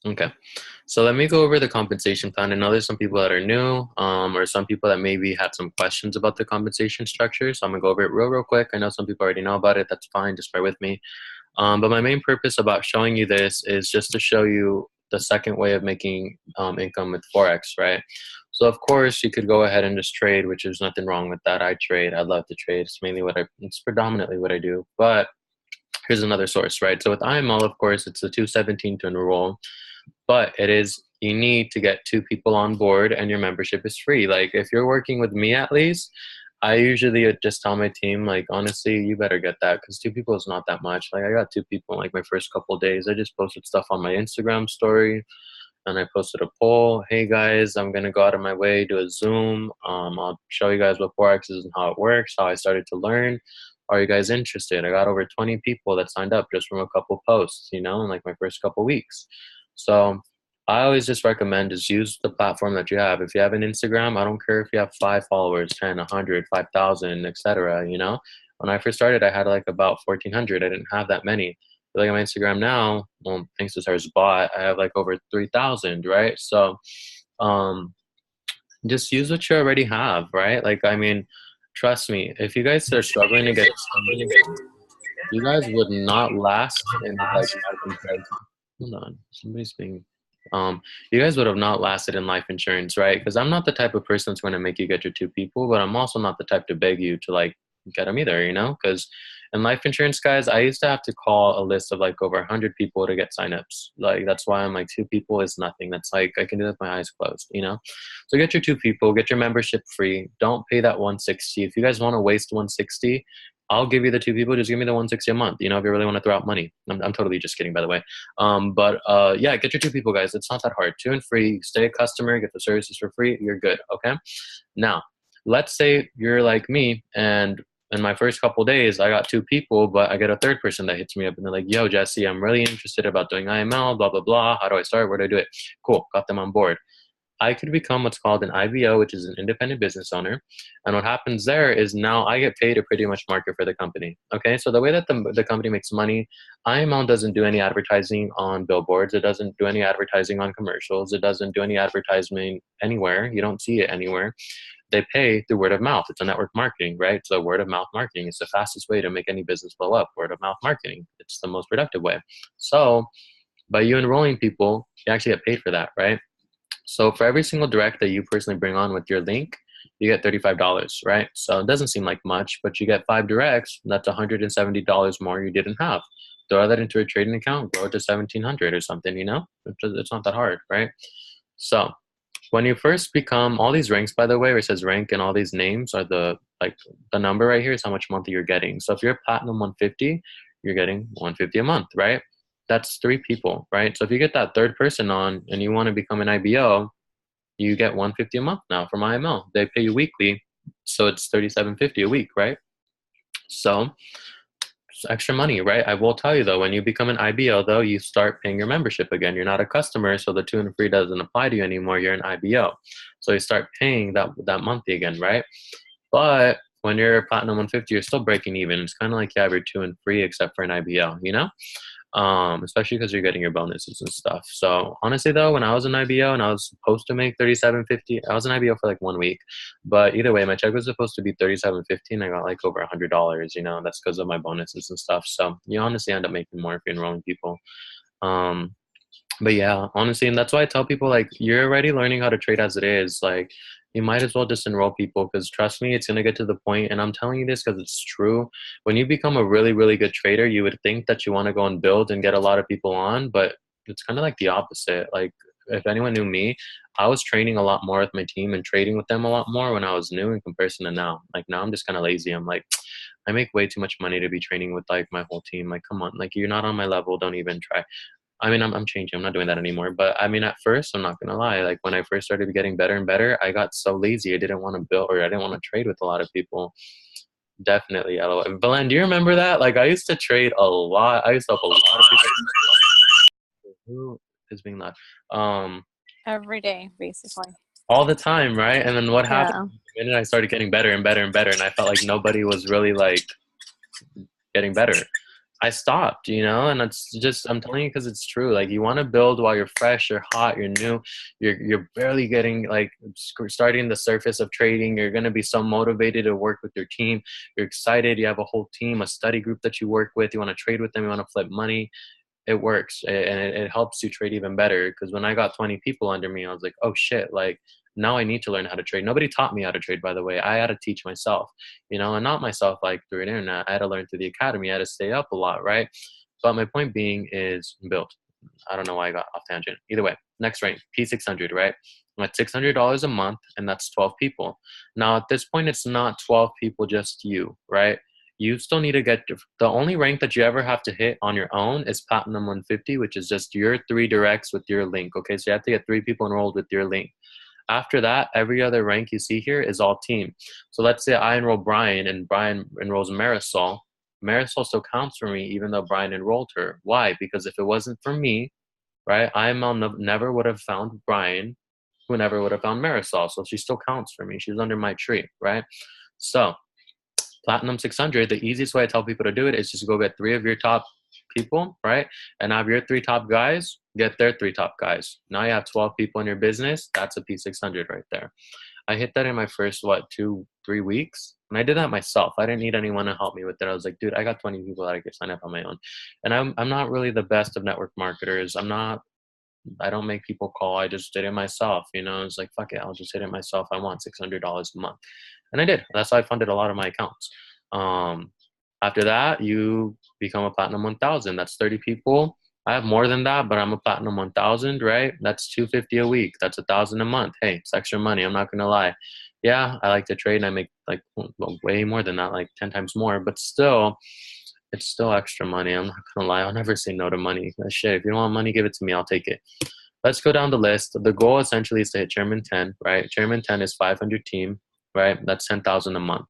Okay. So let me go over the compensation plan. I know there's some people that are new, or some people that maybe had some questions about the compensation structure. So I'm gonna go over it real quick. I know some people already know about it. That's fine. Just bear with me. But my main purpose about showing you this is just to show you the second way of making income with Forex, right? So of course you could go ahead and just trade, which is nothing wrong with that. I trade. I love to trade. It's predominantly what I do. But here's another source, right? So with IML, of course, it's the 217 to enroll, but you need to get two people on board and your membership is free. Like if you're working with me at least, I usually just tell my team, like, honestly, you better get that because two people is not that much. Like I got two people in like my first couple of days. I just posted stuff on my Instagram story and I posted a poll. Hey guys, I'm gonna go out of my way, do a Zoom. I'll show you guys what Forex is and how it works, how I started to learn. Are you guys interested? I got over 20 people that signed up just from a couple posts, in like my first couple weeks. So I always just recommend just use the platform that you have. If you have an Instagram, I don't care if you have 5 followers, 10, 100, 5,000, etc. When I first started, I had like about 1,400. I didn't have that many. But like on my Instagram now, well, thanks to Sarah's bot, I have like over 3,000, right? So um, just use what you already have, right? Like, I mean, trust me, if you guys are struggling to get, you guys would not last in like life insurance. Hold on, somebody's being. You guys would have not lasted in life insurance, right? Because I'm not the type of person that's going to make you get your two people, but I'm also not the type to beg you to like get them either, Because in life insurance, guys, I used to have to call a list of like over 100 people to get signups. Like that's why I'm like two people is nothing. That's like I can do that with my eyes closed. So get your two people, get your membership free. Don't pay that 160. If you guys want to waste 160, I'll give you the two people. Just give me the 160 a month. If you really want to throw out money. I'm totally just kidding, by the way. But yeah, get your two people, guys. It's not that hard. Two and free. Stay a customer. Get the services for free. You're good. Okay. Now, let's say you're like me, and in my first couple days, I got two people, but I get a third person that hits me up, and they're like, "Yo, Jesse, I'm really interested about doing IML. Blah blah blah. How do I start? Where do I do it?" Cool. Got them on board. I could become what's called an IBO, which is an independent business owner. And what happens there is now I get paid to pretty much market for the company. Okay, so the way that the company makes money, IML doesn't do any advertising on billboards. It doesn't do any advertising on commercials. It doesn't do any advertisement anywhere. You don't see it anywhere. They pay through word of mouth. It's a network marketing, right? So word of mouth marketing is the fastest way to make any business blow up. Word of mouth marketing. It's the most productive way. So by you enrolling people, you actually get paid for that, right? So for every single direct that you personally bring on with your link, you get $35, right? So it doesn't seem like much, but you get 5 directs. That's $170 more you didn't have. Throw that into a trading account, grow it to 1,700 or something. It's not that hard, right? So when you first become all these ranks, by the way, where it says rank and all these names are the number right here is how much monthly you're getting. So if you're platinum 150, you're getting 150 a month, right? That's three people, right? So if you get that third person on and you want to become an IBO, you get 150 a month now from IML. They pay you weekly, so it's 37.50 a week, right? So it's extra money, right? I will tell you though, when you become an IBO though, you start paying your membership again. You're not a customer, so the two and free doesn't apply to you anymore. You're an IBO, so you start paying that monthly again, right? But when you're platinum 150, you're still breaking even. It's kind of like you have your two and free except for an IBO. Especially because you're getting your bonuses and stuff. So honestly though, when I was an IBO and I was supposed to make 37.50, I was an IBO for like 1 week, but either way, my check was supposed to be 37.50 and I got like over $100, that's because of my bonuses and stuff. So you honestly end up making more if you're enrolling people. Um, but yeah, honestly, and that's why I tell people like you're already learning how to trade as it is. Like you might as well just enroll people because trust me, it's gonna get to the point, and I'm telling you this because it's true. When you become a really, really good trader, you would think that you want to go and build and get a lot of people on, but it's kind of like the opposite. Like if anyone knew me, I was training a lot more with my team and trading with them a lot more when I was new in comparison to now. Like now I'm just kind of lazy. I'm like, I make way too much money to be training with like my whole team. Like, come on, like you're not on my level. Don't even try. I mean, I'm changing. I'm not doing that anymore. But I mean, at first, I'm not gonna lie. Like when I first started getting better and better, I got so lazy. I didn't want to build or I didn't want to trade with a lot of people. Definitely, LOL. Belen, do you remember that? Like I used to trade a lot. I used to help a lot of people. Who is being loud? Um, Every day, basically. all the time, right? And then what happened? Yeah. The minute I started getting better and better and better, and I felt like nobody was really like getting better. I stopped, you know, and it's just, I'm telling you because it's true. Like, you want to build while you're fresh, you're hot, you're new, you're barely getting like starting the surface of trading. You're going to be so motivated to work with your team. You're excited. You have a whole team, a study group that you work with. You want to trade with them. You want to flip money. It works, and it helps you trade even better. Because when I got 20 people under me, I was like, oh shit, like now I need to learn how to trade. Nobody taught me how to trade, by the way. I had to teach myself, you know, and not myself like through the internet. I had to learn through the academy. I had to stay up a lot, right? But my point being is build. I don't know why I got off tangent. Either way, next rank, P600, right? I'm at $600 a month, and that's 12 people. Now, at this point, it's not 12 people, just you, right? You still need to get the only rank that you ever have to hit on your own is Platinum 150, which is just your 3 directs with your link. Okay, so you have to get 3 people enrolled with your link. After that, every other rank you see here is all team. So let's say I enroll Brian and Brian enrolls Marisol. Marisol still counts for me even though Brian enrolled her. Why? Because if it wasn't for me, right, IML never would have found Brian, who never would have found Marisol. So she still counts for me. She's under my tree, right? So Platinum 600, the easiest way I tell people to do it is just go get 3 of your top people, right? And have your 3 top guys get their 3 top guys. Now you have 12 people in your business. That's a P600 right there. I hit that in my first, 2-3 weeks. And I did that myself. I didn't need anyone to help me with it. I was like, dude, I got 20 people that I could sign up on my own. And I'm not really the best of network marketers. I don't make people call. I just did it myself. You know, it's like, fuck it, I'll just hit it myself. I want $600 a month. And I did. That's how I funded a lot of my accounts. After that, you become a Platinum 1000. That's 30 people. I have more than that, but I'm a Platinum 1000, right? That's $250 a week. That's $1,000 a month. Hey, it's extra money. I'm not going to lie. Yeah, I like to trade and I make like way more than that, like 10 times more, but still, it's still extra money. I'm not going to lie. I'll never say no to money. Shit, if you don't want money, give it to me. I'll take it. Let's go down the list. The goal essentially is to hit Chairman 10, right? Chairman 10 is 500 team, right? That's 10,000 a month.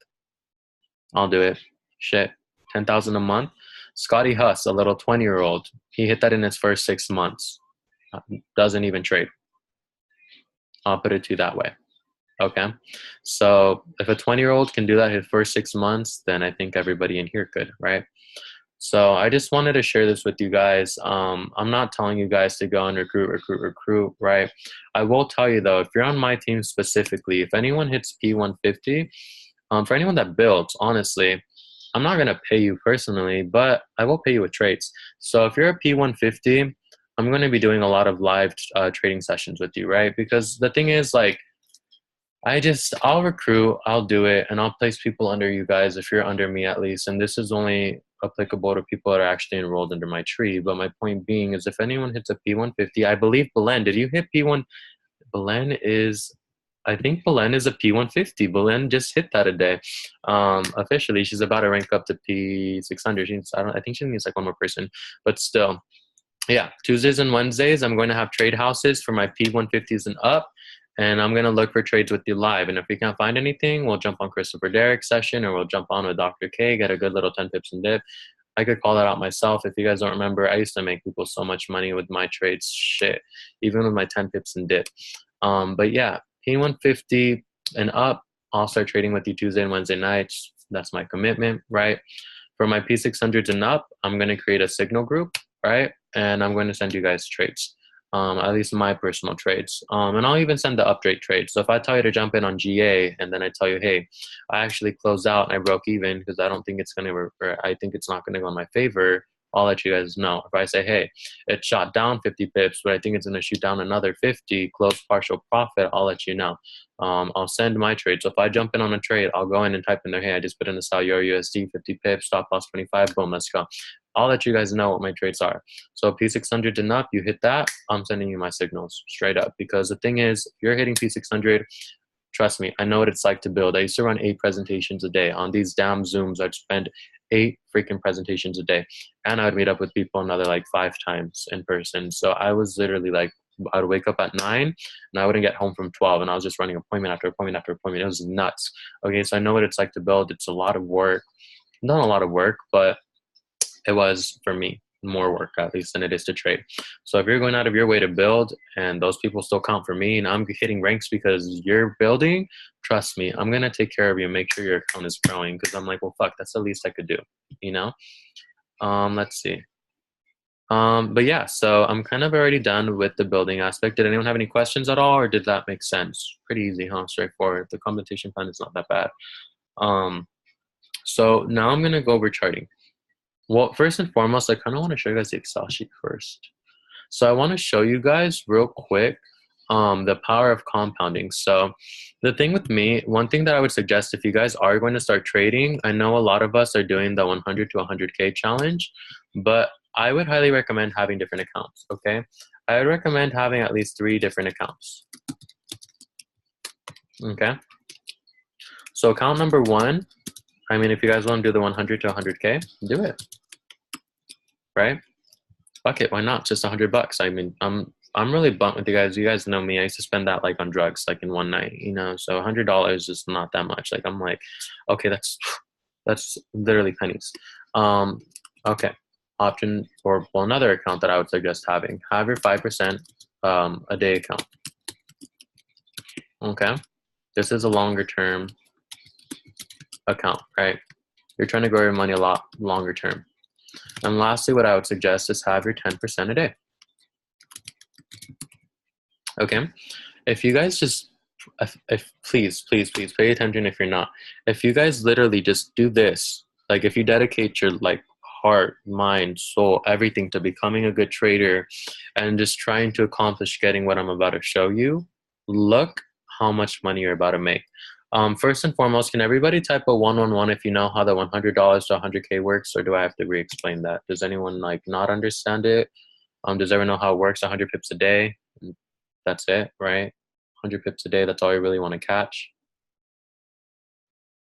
I'll do it. Shit, 10,000 a month. Scotty Huss, a little 20-year-old, he hit that in his first 6 months. Doesn't even trade. I'll put it to you that way. Okay. So if a 20-year-old can do that his first 6 months, then I think everybody in here could, right? So I just wanted to share this with you guys. I'm not telling you guys to go and recruit, right? I will tell you though, if you're on my team specifically, if anyone hits P150, for anyone that builds, honestly, I'm not going to pay you personally, but I will pay you with trades. So if you're a P150, I'm going to be doing a lot of live trading sessions with you, right? Because the thing is, like, I'll recruit, I'll do it, and I'll place people under you guys if you're under me at least. And this is only applicable to people that are actually enrolled under my tree. But my point being is if anyone hits a P150, I believe Belen, did you hit P1? I think Belen is a P150. Belen just hit that a day. Officially, she's about to rank up to P600. I think she needs like one more person, but still. Yeah, Tuesdays and Wednesdays, I'm going to have trade houses for my P150s and up. And I'm going to look for trades with you live. And if we can't find anything, we'll jump on Christopher Derrick's session or we'll jump on with Dr. K, get a good little 10 pips and dip. I could call that out myself. If you guys don't remember, I used to make people so much money with my trades. Shit, even with my 10 pips and dip. But yeah, P150 and up, I'll start trading with you Tuesday and Wednesday nights. That's my commitment, right? For my P600s and up, I'm going to create a signal group, right? And I'm going to send you guys trades. At least my personal trades. And I'll even send the upgrade trades. So if I tell you to jump in on GA and then I tell you, hey, I actually closed out and I broke even because I don't think it's going to, I think it's not going to go in my favor, I'll let you guys know. If I say, hey, it shot down 50 pips, but I think it's going to shoot down another 50, close partial profit, I'll let you know. I'll send my trade. So if I jump in on a trade, I'll go in and type in there, hey, I just put in a sell Euro USD, 50 pips, stop loss 25, boom, let's go. I'll let you guys know what my trades are. So P600 and up, you hit that, I'm sending you my signals straight up. Because the thing is, if you're hitting P600, trust me, I know what it's like to build. I used to run 8 presentations a day. On these damn Zooms, I'd spend 8 freaking presentations a day. And I would meet up with people another like 5 times in person. So I was literally like, I would wake up at 9 and I wouldn't get home from 12. And I was just running appointment after appointment after appointment. It was nuts. Okay, so I know what it's like to build. It's a lot of work. Not a lot of work, but it was, for me, more work at least than it is to trade. So if you're going out of your way to build and those people still count for me and I'm hitting ranks because you're building, trust me, I'm going to take care of you and make sure your account is growing because I'm like, well, fuck, that's the least I could do, you know? Let's see. But yeah, so I'm kind of already done with the building aspect. Did anyone have any questions at all, or did that make sense? Pretty easy, huh? Straightforward. The compensation plan is not that bad. So now I'm gonna go over charting. Well, first and foremost, I kind of want to show you guys the Excel sheet first. So I want to show you guys real quick the power of compounding. So the thing with me, one thing that I would suggest if you guys are going to start trading, I know a lot of us are doing the 100 to 100K challenge, but I would highly recommend having different accounts, okay? I would recommend having at least 3 different accounts, okay? So account number 1, I mean, if you guys want to do the 100 to 100K, do it, right? Fuck it, why not? Just $100. I mean, I'm really blunt with you guys. You guys know me. I used to spend that like on drugs, like in one night, you know. So $100 is not that much. Like I'm like, okay, that's literally pennies. Okay. Option or well, another account that I would suggest having. Have your 5% a day account. Okay. This is a longer term account, right? You're trying to grow your money a lot longer term. And lastly, what I would suggest is have your 10% a day. Okay, if you guys just, please pay attention if you're not. If you guys literally just do this, like if you dedicate your like heart, mind, soul, everything to becoming a good trader and just trying to accomplish getting what I'm about to show you, look how much money you're about to make. First and foremost, can everybody type a 111 if you know how the $100 to 100K works, or do I have to re-explain that? Does anyone like not understand it? Does everyone know how it works? 100 pips a day. That's it, right? 100 pips a day, that's all you really want to catch.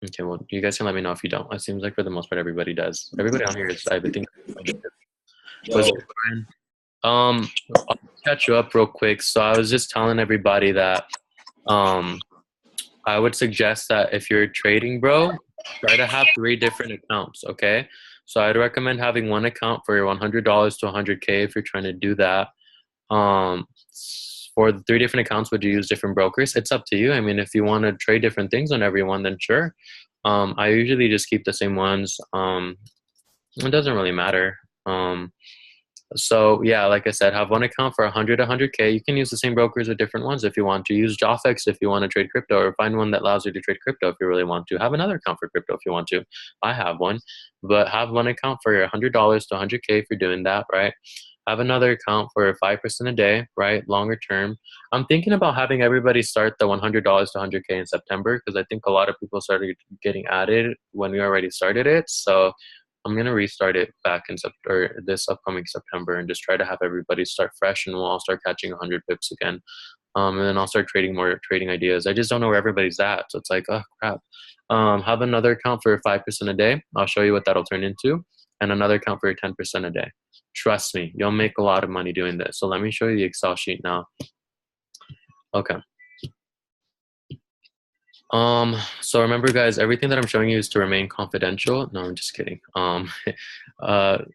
Okay, well, you guys can let me know if you don't. It seems like for the most part, everybody does. Everybody on here is, I think. I'll catch you up real quick. So I was just telling everybody that I would suggest that if you're trading, bro, try to have 3 different accounts, okay? So I'd recommend having one account for your $100 to 100K if you're trying to do that. For the 3 different accounts, would you use different brokers? It's up to you. I mean, if you want to trade different things on every one, then sure. I usually just keep the same ones. It doesn't really matter. So yeah, like I said, have one account for 100 to 100K. You can use the same brokers with different ones if you want to. Use JOFX if you want to trade crypto, or find one that allows you to trade crypto if you really want to. Have another account for crypto if you want to. I have one, but have one account for your $100 to 100K if you're doing that, right? Have another account for 5% a day, right? Longer term. I'm thinking about having everybody start the $100 to 100K in September, because I think a lot of people started getting added when we already started it. So I'm gonna restart it back in this upcoming September, and just try to have everybody start fresh, and we'll all start catching 100 pips again. And then I'll start trading more trading ideas. I just don't know where everybody's at, so it's like, oh crap. Have another account for 5% a day. I'll show you what that'll turn into, and another account for 10% a day. Trust me, you'll make a lot of money doing this. So let me show you the Excel sheet now. Okay. So remember guys, everything that I'm showing you is to remain confidential. No, I'm just kidding.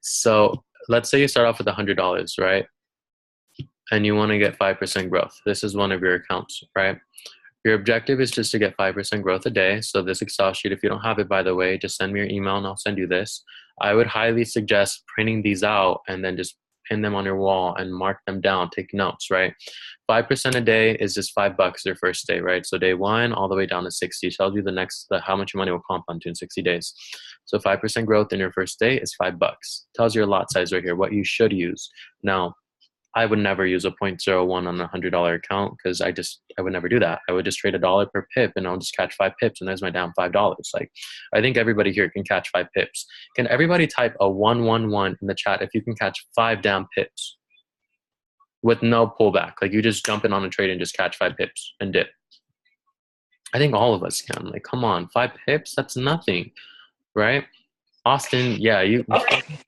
So let's say you start off with $100, right? And you want to get 5% growth. This is one of your accounts, right? Your objective is just to get 5% growth a day. So this Excel sheet, if you don't have it, by the way, just send me your email and I'll send you this. I would highly suggest printing these out and then just pin them on your wall and mark them down, take notes, right? 5% a day is just $5 your first day, right? So day 1 all the way down to 60 tells you how much your money will compound to in 60 days. So 5% growth in your first day is $5. Tells your lot size right here, what you should use. Now, I would never use a 0.01 on a $100 account, because I would never do that. I would just trade $1 per pip and I'll just catch 5 pips, and there's my damn $5. Like, I think everybody here can catch 5 pips. Can everybody type a 111 in the chat if you can catch 5 damn pips with no pullback? Like, you just jump in on a trade and just catch 5 pips and dip. I think all of us can. Like, come on, 5 pips? That's nothing, right? Austin, yeah, you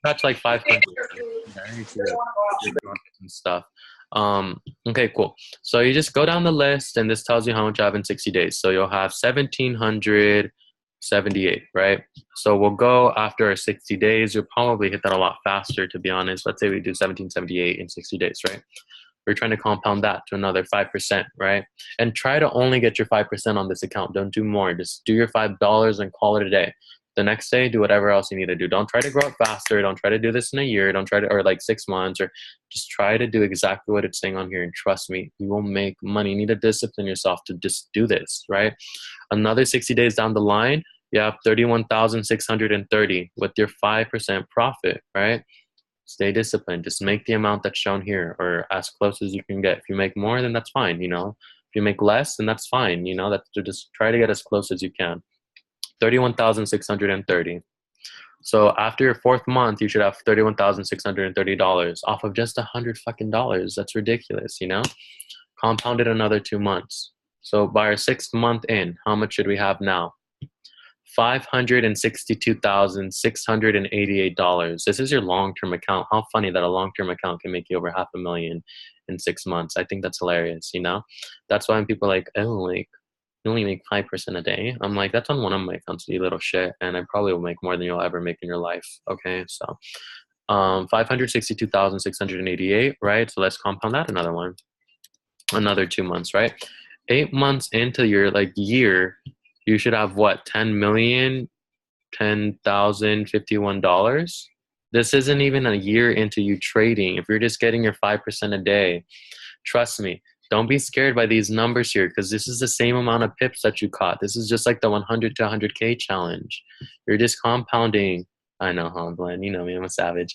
catch like 500 and stuff. Okay, cool. So you just go down the list, and this tells you how much you have in 60 days. So you'll have 1,778, right? So we'll go after 60 days. You'll probably hit that a lot faster, to be honest. Let's say we do 1,778 in 60 days, right? We're trying to compound that to another 5%, right? And try to only get your 5% on this account. Don't do more. Just do your $5 and call it a day. The next day, do whatever else you need to do. Don't try to grow up faster. Don't try to do this in a year. Don't try to, or like 6 months, or just try to do exactly what it's saying on here. And trust me, you will make money. You need to discipline yourself to just do this, right? Another 60 days down the line, you have 31,630 with your 5% profit, right? Stay disciplined. Just make the amount that's shown here, or as close as you can get. If you make more, then that's fine, you know. If you make less, then that's fine, you know. That's to just try to get as close as you can. 31,630. So after your fourth month, you should have $31,630 off of just $100 fucking. That's ridiculous, you know. Compounded another 2 months. So by our 6th month in, how much should we have now? $562,688. This is your long-term account. How funny that a long-term account can make you over $500,000 in 6 months. I think that's hilarious, you know? That's why when people are like, oh, like, you only make 5% a day. I'm like, that's on one of my accounts, you little shit, and I probably will make more than you'll ever make in your life. Okay, so 562,688, right? So let's compound that another 2 months, right? 8 months into your like year, you should have what, $10,010,051. This isn't even a year into you trading. If you're just getting your 5% a day, trust me, don't be scared by these numbers here, because this is the same amount of pips that you caught. This is just like the 100 to 100K challenge. You're just compounding. I know, huh, Glenn? You know me, I'm a savage.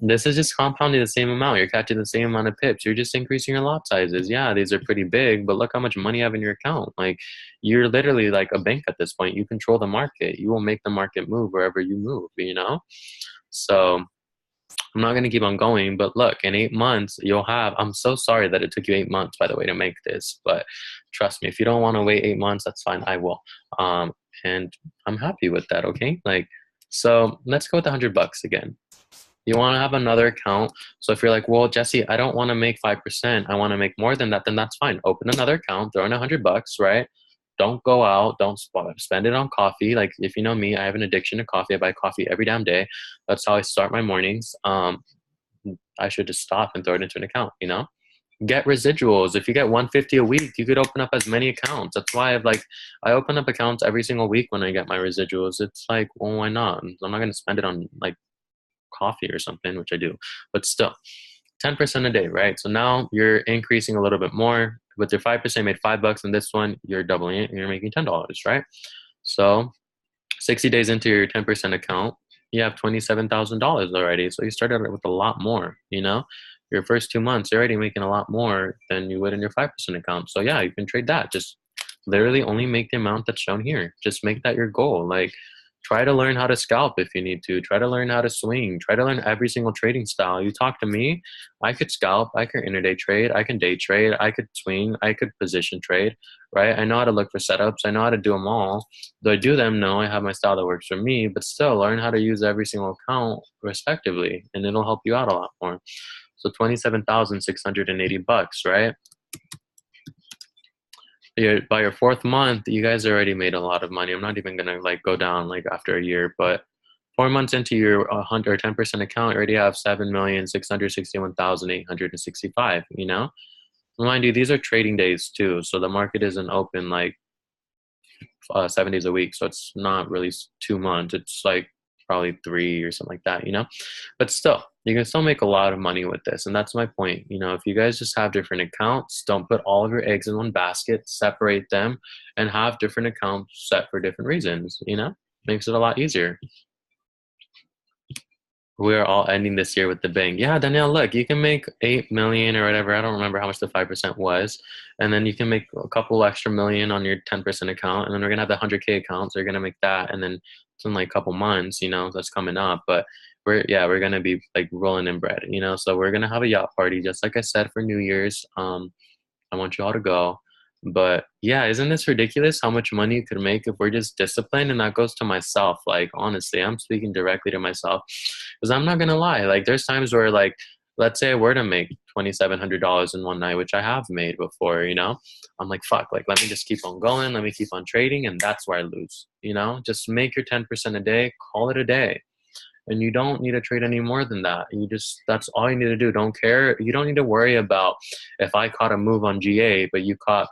This is just compounding the same amount. You're catching the same amount of pips. You're just increasing your lot sizes. Yeah, these are pretty big, but look how much money you have in your account. Like, you're literally like a bank at this point. You control the market. You will make the market move wherever you move, you know? So I'm not going to keep on going, but look, in 8 months, you'll have, I'm so sorry that it took you 8 months, by the way, to make this, but trust me, if you don't want to wait 8 months, that's fine. I will. And I'm happy with that. Okay. Like, so let's go with $100 again. You want to have another account. So if you're like, well, Jesse, I don't want to make 5%. I want to make more than that. Then that's fine. Open another account, throw in $100, right? Don't go out. Don't spend it on coffee. Like, if you know me, I have an addiction to coffee. I buy coffee every damn day. That's how I start my mornings. I should just stop and throw it into an account, you know? Get residuals. If you get 150 a week, you could open up as many accounts. That's why I open up accounts every single week when I get my residuals. It's like, well, why not? I'm not going to spend it on like coffee or something, which I do, but still 10% a day, right? So now you're increasing a little bit more. With your 5%, you made $5, and this one you're doubling it and you're making $10, right? So 60 days into your 10% account, you have $27,000 already. So you started with a lot more, you know? Your first 2 months, you're already making a lot more than you would in your 5% account. So yeah, you can trade that. Just literally only make the amount that's shown here. Just make that your goal. Like, try to learn how to scalp if you need to. Try to learn how to swing. Try to learn every single trading style. You talk to me, I could scalp, I could intraday trade, I can day trade, I could swing, I could position trade, right? I know how to look for setups. I know how to do them all. Do I do them? No, I have my style that works for me, but still learn how to use every single account respectively, and it'll help you out a lot more. So $27,680, right? By your fourth month, you guys already made a lot of money. I'm not even gonna like go down like after a year, but 4 months into your 100 or 10% account, you already have 7,661,865. You know, mind you, these are trading days too, so the market isn't open like 7 days a week, so it's not really 2 months. It's like probably 3 or something like that, you know. But still, you can still make a lot of money with this, and that's my point. You know, if you guys just have different accounts, don't put all of your eggs in one basket, separate them, and have different accounts set for different reasons. You know, makes it a lot easier. We are all ending this year with the bang. Yeah, Danielle, look, you can make 8 million or whatever. I don't remember how much the 5% was. And then you can make a couple extra million on your 10% account. And then we're going to have the 100K account. So you're going to make that. And then it's in like a couple months, you know, that's coming up. But we're going to be like rolling in bread, you know. So we're going to have a yacht party, just like I said, for New Year's. I want you all to go. But yeah, isn't this ridiculous how much money you could make if we're just disciplined? And that goes to myself. Like, honestly, I'm speaking directly to myself, because I'm not gonna lie, like, there's times where, like, let's say I were to make $2,700 in one night, which I have made before, you know, I'm like, fuck, like, let me just keep on going, let me keep on trading, and that's where I lose. You know, just make your 10% a day, call it a day. And you don't need to trade any more than that. That's all you need to do. Don't care. You don't need to worry about if I caught a move on GA, but you caught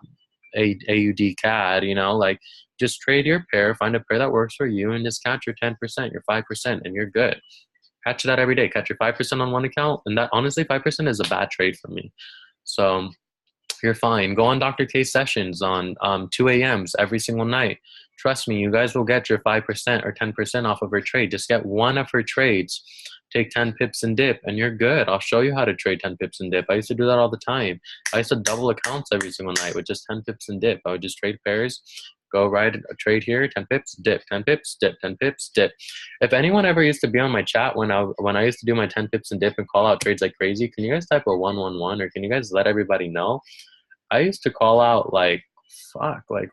AUD CAD, you know, like just trade your pair, find a pair that works for you, and just catch your 10%, your 5%, and you're good. Catch that every day. Catch your 5% on one account, and that honestly 5% is a bad trade for me. So you're fine. Go on Dr. K sessions on 2 a.m.s every single night. Trust me, you guys will get your 5% or 10% off of her trade. Just get one of her trades. Take 10 pips and dip, and you're good. I'll show you how to trade 10 pips and dip. I used to do that all the time. I used to double accounts every single night with just 10 pips and dip. I would just trade pairs, go ride a trade here, 10 pips, dip, 10 pips, dip, 10 pips, dip. If anyone ever used to be on my chat when I used to do my 10 pips and dip and call out trades like crazy, can you guys type a 111, or can you guys let everybody know? I used to call out like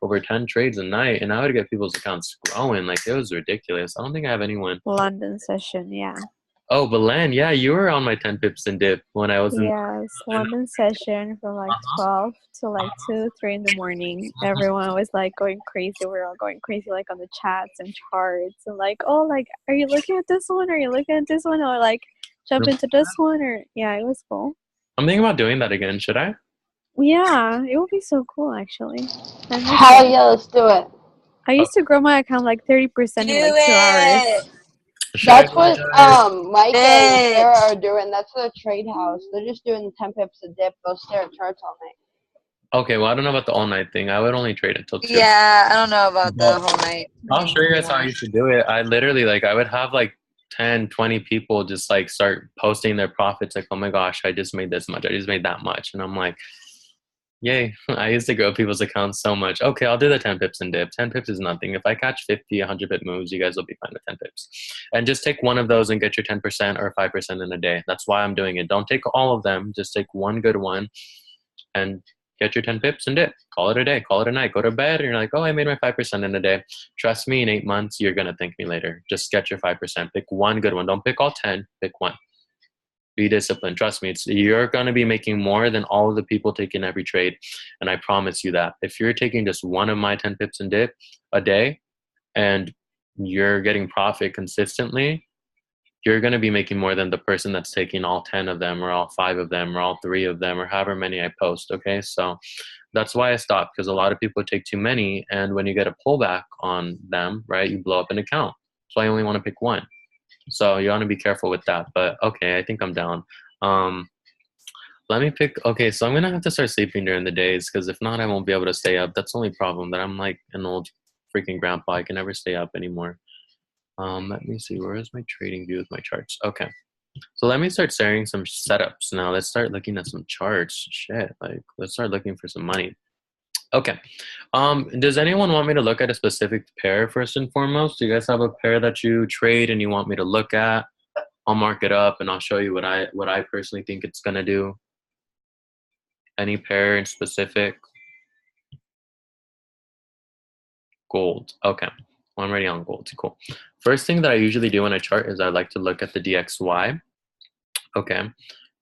over 10 trades a night, and I would get people's accounts growing. Like, it was ridiculous. I don't think I have anyone. London session, yeah. Oh, Belen, yeah, you were on my 10 pips and dip when I was in. Yes, London session from like 12 to like 2, 3 in the morning. Everyone was like going crazy. We were all going crazy like on the chats and charts and like, oh, like, are you looking at this one? Are you looking at this one? Or like jump into this one? Or yeah, it was cool. I'm thinking about doing that again. Should I? Yeah, it would be so cool actually. Hell yeah, let's do it. I used to grow my account like 30% in like 2 hours. That's what Mike and Sarah are doing. That's the trade house. They're just doing 10 pips a dip. Go stare at charts all night. Okay, well, I don't know about the all night thing. I would only trade until 2. Yeah, I don't know about the whole night. I'll show you guys how you should do it. I literally, like, I would have like 10, 20 people just like start posting their profits. Like, oh my gosh, I just made this much. I just made that much. And I'm like, yay. I used to grow people's accounts so much. Okay, I'll do the 10 pips and dip. 10 pips is nothing. If I catch 50, 100 pip moves, you guys will be fine with 10 pips. And just take one of those and get your 10% or 5% in a day. That's why I'm doing it. Don't take all of them. Just take one good one and get your 10 pips and dip. Call it a day. Call it a night. Go to bed and you're like, oh, I made my 5% in a day. Trust me, in 8 months, you're going to thank me later. Just get your 5%. Pick one good one. Don't pick all 10. Pick one. Be disciplined. Trust me, you're going to be making more than all of the people taking every trade. And I promise you that. If you're taking just one of my 10 pips and dip a day and you're getting profit consistently, you're going to be making more than the person that's taking all 10 of them or all 5 of them or all 3 of them or however many I post. Okay, so that's why I stopped, because a lot of people take too many, and when you get a pullback on them, right, you blow up an account. So I only want to pick one. So you want to be careful with that. But okay, I think I'm down. Let me pick. Okay, so I'm gonna have to start sleeping during the days, because if not, I won't be able to stay up. That's the only problem. That I'm like an old freaking grandpa. I can never stay up anymore. Let me see. Where is my trading view with my charts? Okay, so let me start sharing some setups now. Let's start looking at some charts. Shit, like let's start looking for some money. Okay. Does anyone want me to look at a specific pair first and foremost? Do you guys have a pair that you trade and you want me to look at? I'll mark it up and I'll show you what I personally think it's gonna do. Any pair in specific? Gold. Okay. Well, I'm already on gold. Cool. First thing that I usually do when I chart is I like to look at the DXY. Okay.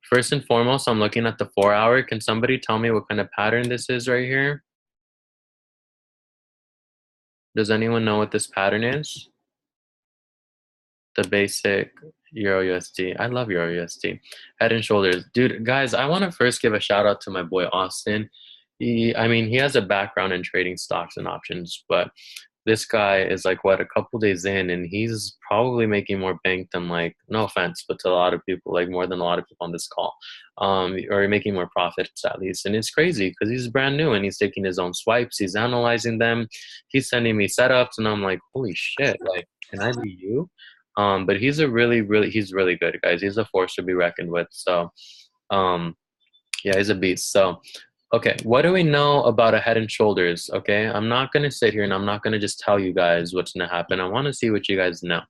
First and foremost, I'm looking at the 4-hour. Can somebody tell me what kind of pattern this is right here? Does anyone know what this pattern is? The basic Euro USD. I love Euro USD. Head and shoulders. Dude, guys, I want to first give a shout out to my boy Austin. He has a background in trading stocks and options, but this guy is like, what, a couple days in, and he's probably making more bank than, like, no offense, but to a lot of people, like more than a lot of people on this call, or making more profits at least. And it's crazy because he's brand new and he's taking his own swipes, he's analyzing them, he's sending me setups, and I'm like, holy shit, like, can I be you? But he's really good, guys. He's a force to be reckoned with. So yeah, he's a beast. So okay, what do we know about a head and shoulders? Okay, I'm not going to sit here and I'm not going to just tell you guys what's going to happen. I want to see what you guys know.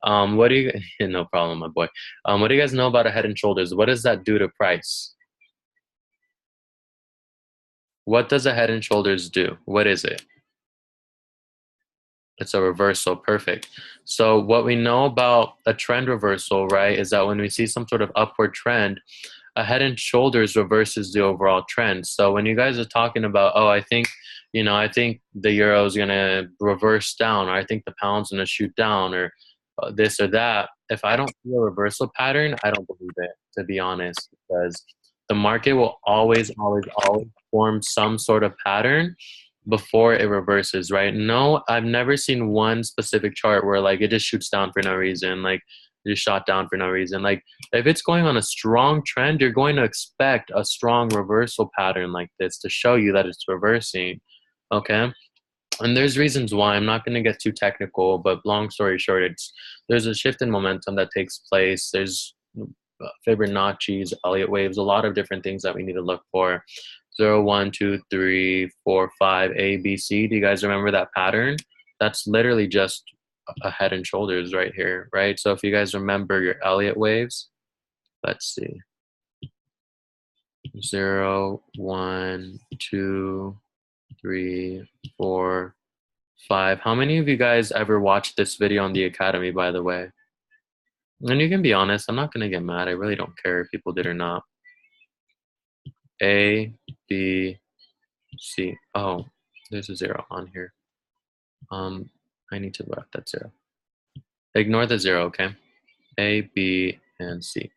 What do you, no problem, my boy. What do you guys know about a head and shoulders? What does that do to price? What does a head and shoulders do? What is it? It's a reversal. Perfect. So what we know about a trend reversal, right, is that when we see some sort of upward trend, a head and shoulders reverses the overall trend. So when you guys are talking about, oh, I think the euro is going to reverse down, or I think the pound's going to shoot down, or this or that, if I don't see a reversal pattern, I don't believe it, to be honest, because the market will always form some sort of pattern before it reverses, right? No, I've never seen one specific chart where like it just shoots down for no reason, like it just shot down for no reason. Like if it's going on a strong trend, you're going to expect a strong reversal pattern like this to show you that it's reversing, okay? And there's reasons why. I'm not going to get too technical, but long story short, there's a shift in momentum that takes place. There's Fibonacci's, Elliott waves, a lot of different things that we need to look for. 0, 1, 2, 3, 4, 5, A, B, C. Do you guys remember that pattern? That's literally just a head and shoulders right here, right? So if you guys remember your Elliott waves, let's see. 0, 1, 2, 3, 4, 5. How many of you guys ever watched this video on the Academy, by the way? And you can be honest, I'm not going to get mad. I really don't care if people did or not. A, B, C. Oh, there's a 0 on here. I need to write that 0. Ignore the 0, okay? A, B, and C.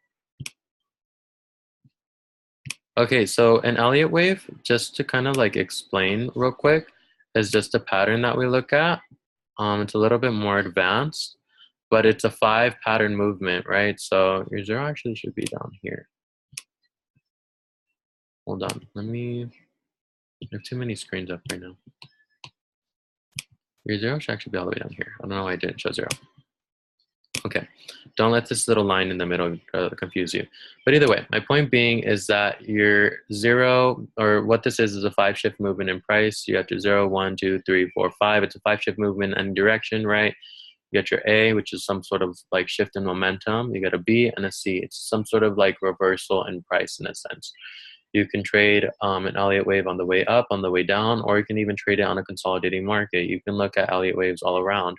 Okay, so an Elliott wave, just to kind of like explain real quick, is just a pattern that we look at. It's a little bit more advanced, but it's a 5 pattern movement, right? So your 0 actually should be down here. Hold on, I have too many screens up right now. Your 0 should actually be all the way down here. I don't know why I didn't show 0. Okay, don't let this little line in the middle confuse you. But either way, my point being is that your 0, or what this is a 5 shift movement in price. You got your 0, 1, 2, 3, 4, 5. It's a 5 shift movement in direction, right? You got your A, which is some sort of like shift in momentum. You got a B and a C. It's some sort of like reversal in price in a sense. You can trade an Elliott wave on the way up, on the way down, or you can even trade it on a consolidating market. You can look at Elliott waves all around.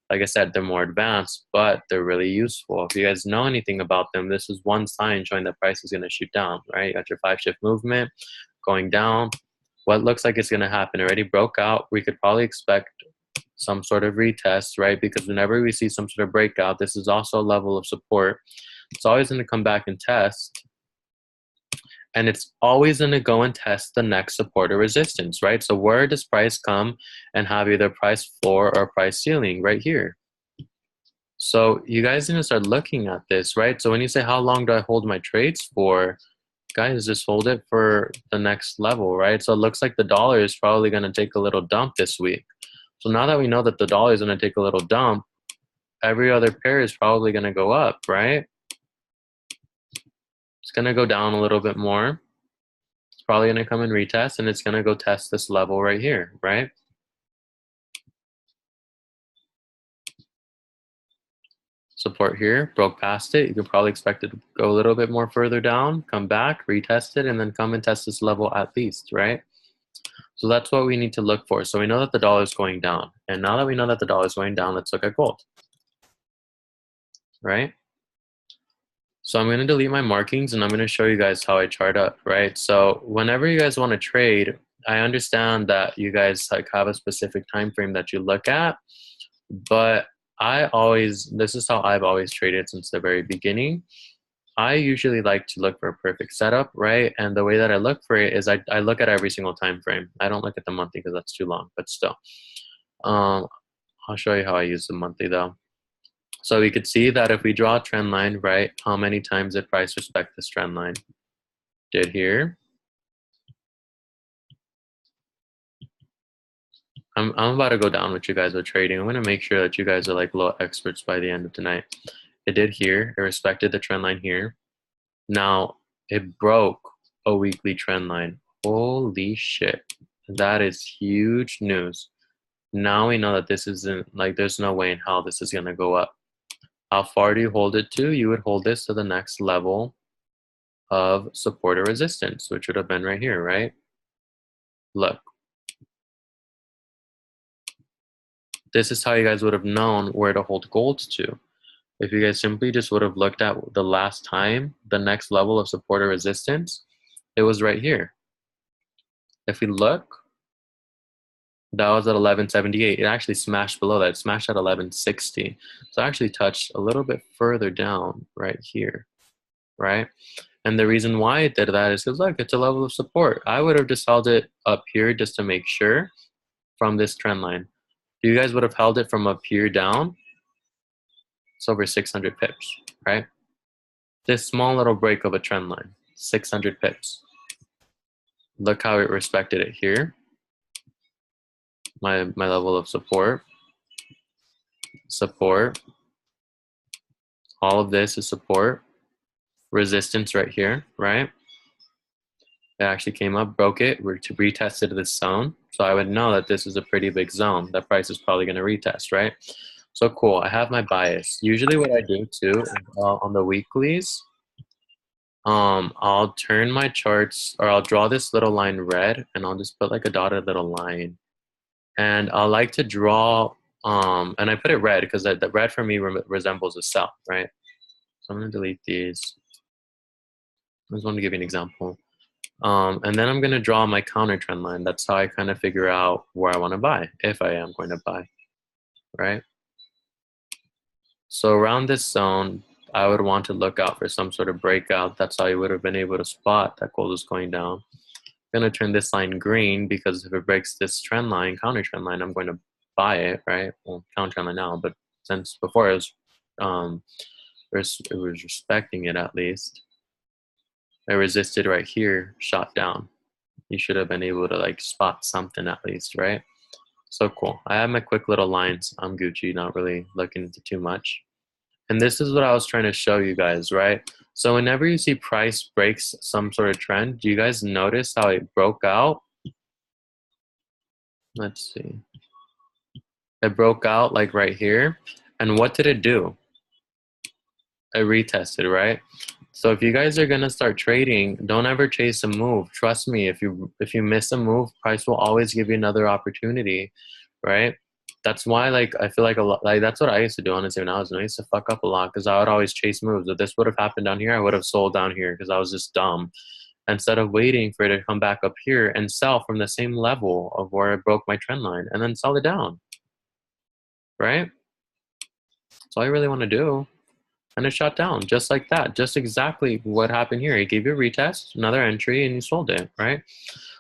Like I said, they're more advanced, but they're really useful. If you guys know anything about them, this is one sign showing that price is going to shoot down, right? You got your 5 shift movement going down. What looks like it's going to happen already broke out. We could probably expect some sort of retest, right? Because whenever we see some sort of breakout, this is also a level of support. It's always going to come back and test. And it's always going to go and test the next support or resistance, right? So where does price come and have either price floor or price ceiling? Right here. So you guys need to start looking at this, right? So when you say, how long do I hold my trades for? Guys, just hold it for the next level, right? So it looks like the dollar is probably going to take a little dump this week. So now that we know that the dollar is going to take a little dump, every other pair is probably going to go up, right? It's going to go down a little bit more. It's probably going to come and retest, and it's going to go test this level right here, right? Support here, broke past it. You could probably expect it to go a little bit more further down, come back, retest it, and then come and test this level at least, right? So that's what we need to look for. So we know that the dollar is going down. And now that we know that the dollar is going down, let's look at gold, right? So I'm going to delete my markings and I'm going to show you guys how I chart up, right? So whenever you guys want to trade, I understand that you guys like have a specific time frame that you look at, but this is how I've always traded since the very beginning. I usually like to look for a perfect setup, right? And the way that I look for it is I look at every single time frame. I don't look at the monthly because that's too long, but still. I'll show you how I use the monthly though. So we could see that if we draw a trend line, right, how many times did price respect this trend line? Did here. I'm about to go down with you guys with trading. I'm going to make sure that you guys are like low experts by the end of tonight. It did here. It respected the trend line here. Now, it broke a weekly trend line. Holy shit. That is huge news. Now we know that this isn't, like, there's no way in hell this is going to go up. How far do you hold it to? You would hold this to the next level of support or resistance, which would have been right here, right? Look. This is how you guys would have known where to hold gold to. If you guys simply just would have looked at the last time, the next level of support or resistance, it was right here. If we look, that was at 1178. It actually smashed below that. It smashed at 1160. So it actually touched a little bit further down right here, right? And the reason why it did that is because, look, it's a level of support. I would have just held it up here just to make sure from this trend line. If you guys would have held it from up here down, it's over 600 pips, right? This small little break of a trend line, 600 pips. Look how it respected it here. My level of support. Support. All of this is support. Resistance right here, right? It actually came up, broke it, retested this zone. So I would know that this is a pretty big zone. That price is probably gonna retest, right? So cool, I have my bias. Usually what I do too, is, on the weeklies, I'll turn my charts, or I'll draw this little line red, and I'll just put like a dotted little line. And I like to draw, and I put it red because the red for me resembles a sell, right? So I'm gonna delete these. I just want to give you an example. And then I'm gonna draw my counter trend line. That's how I kind of figure out where I wanna buy, if I am going to buy, right? So around this zone, I would want to look out for some sort of breakout. That's how you would have been able to spot that gold is going down. I'm gonna turn this line green because if it breaks this trend line, counter trend line, I'm going to buy it, right? Well, counter trend line now, but since before it was respecting it at least. I resisted right here, shot down. You should have been able to like spot something at least, right? So cool. I have my quick little lines. I'm Gucci, not really looking into too much. And this is what I was trying to show you guys, right? So whenever you see price breaks some sort of trend, do you guys notice how it broke out? Let's see. It broke out like right here. And what did it do? It retested, right? So if you guys are gonna start trading, don't ever chase a move. Trust me, if you miss a move, price will always give you another opportunity, right? That's why, like, I feel like a lot, like that's what I used to do honestly when I was new. I used to fuck up a lot because I would always chase moves. If this would have happened down here, I would have sold down here because I was just dumb. Instead of waiting for it to come back up here and sell from the same level of where it broke my trend line and then sell it down, right? That's all you really want to do. And it shot down just like that. Just exactly what happened here. It gave you a retest, another entry, and you sold it, right?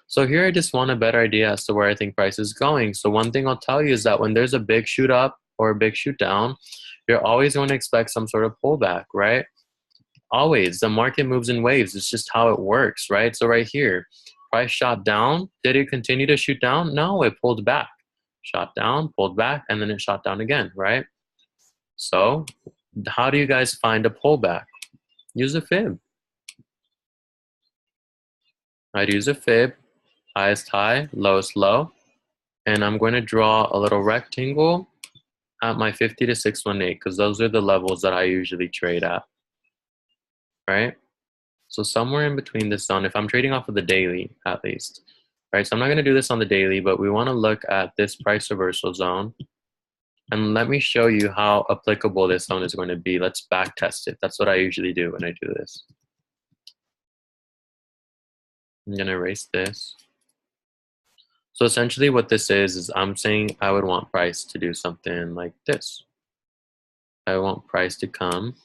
So here I just want a better idea as to where I think price is going. So one thing I'll tell you is that when there's a big shoot up or a big shoot down, you're always going to expect some sort of pullback, right? Always. The market moves in waves. It's just how it works, right? So right here, price shot down. Did it continue to shoot down? No, it pulled back. Shot down, pulled back, and then it shot down again, right? So how do you guys find a pullback? Use a fib. I'd use a fib, highest high, lowest low, and I'm going to draw a little rectangle at my 50 to 618 because those are the levels that I usually trade at, right? So somewhere in between this zone, if I'm trading off of the daily at least, right? So I'm not going to do this on the daily, but we want to look at this price reversal zone. And let me show you how applicable this zone is going to be. Let's back test it. That's what I usually do when I do this. I'm going to erase this. So essentially what this is I'm saying I would want price to do something like this. I want price to come,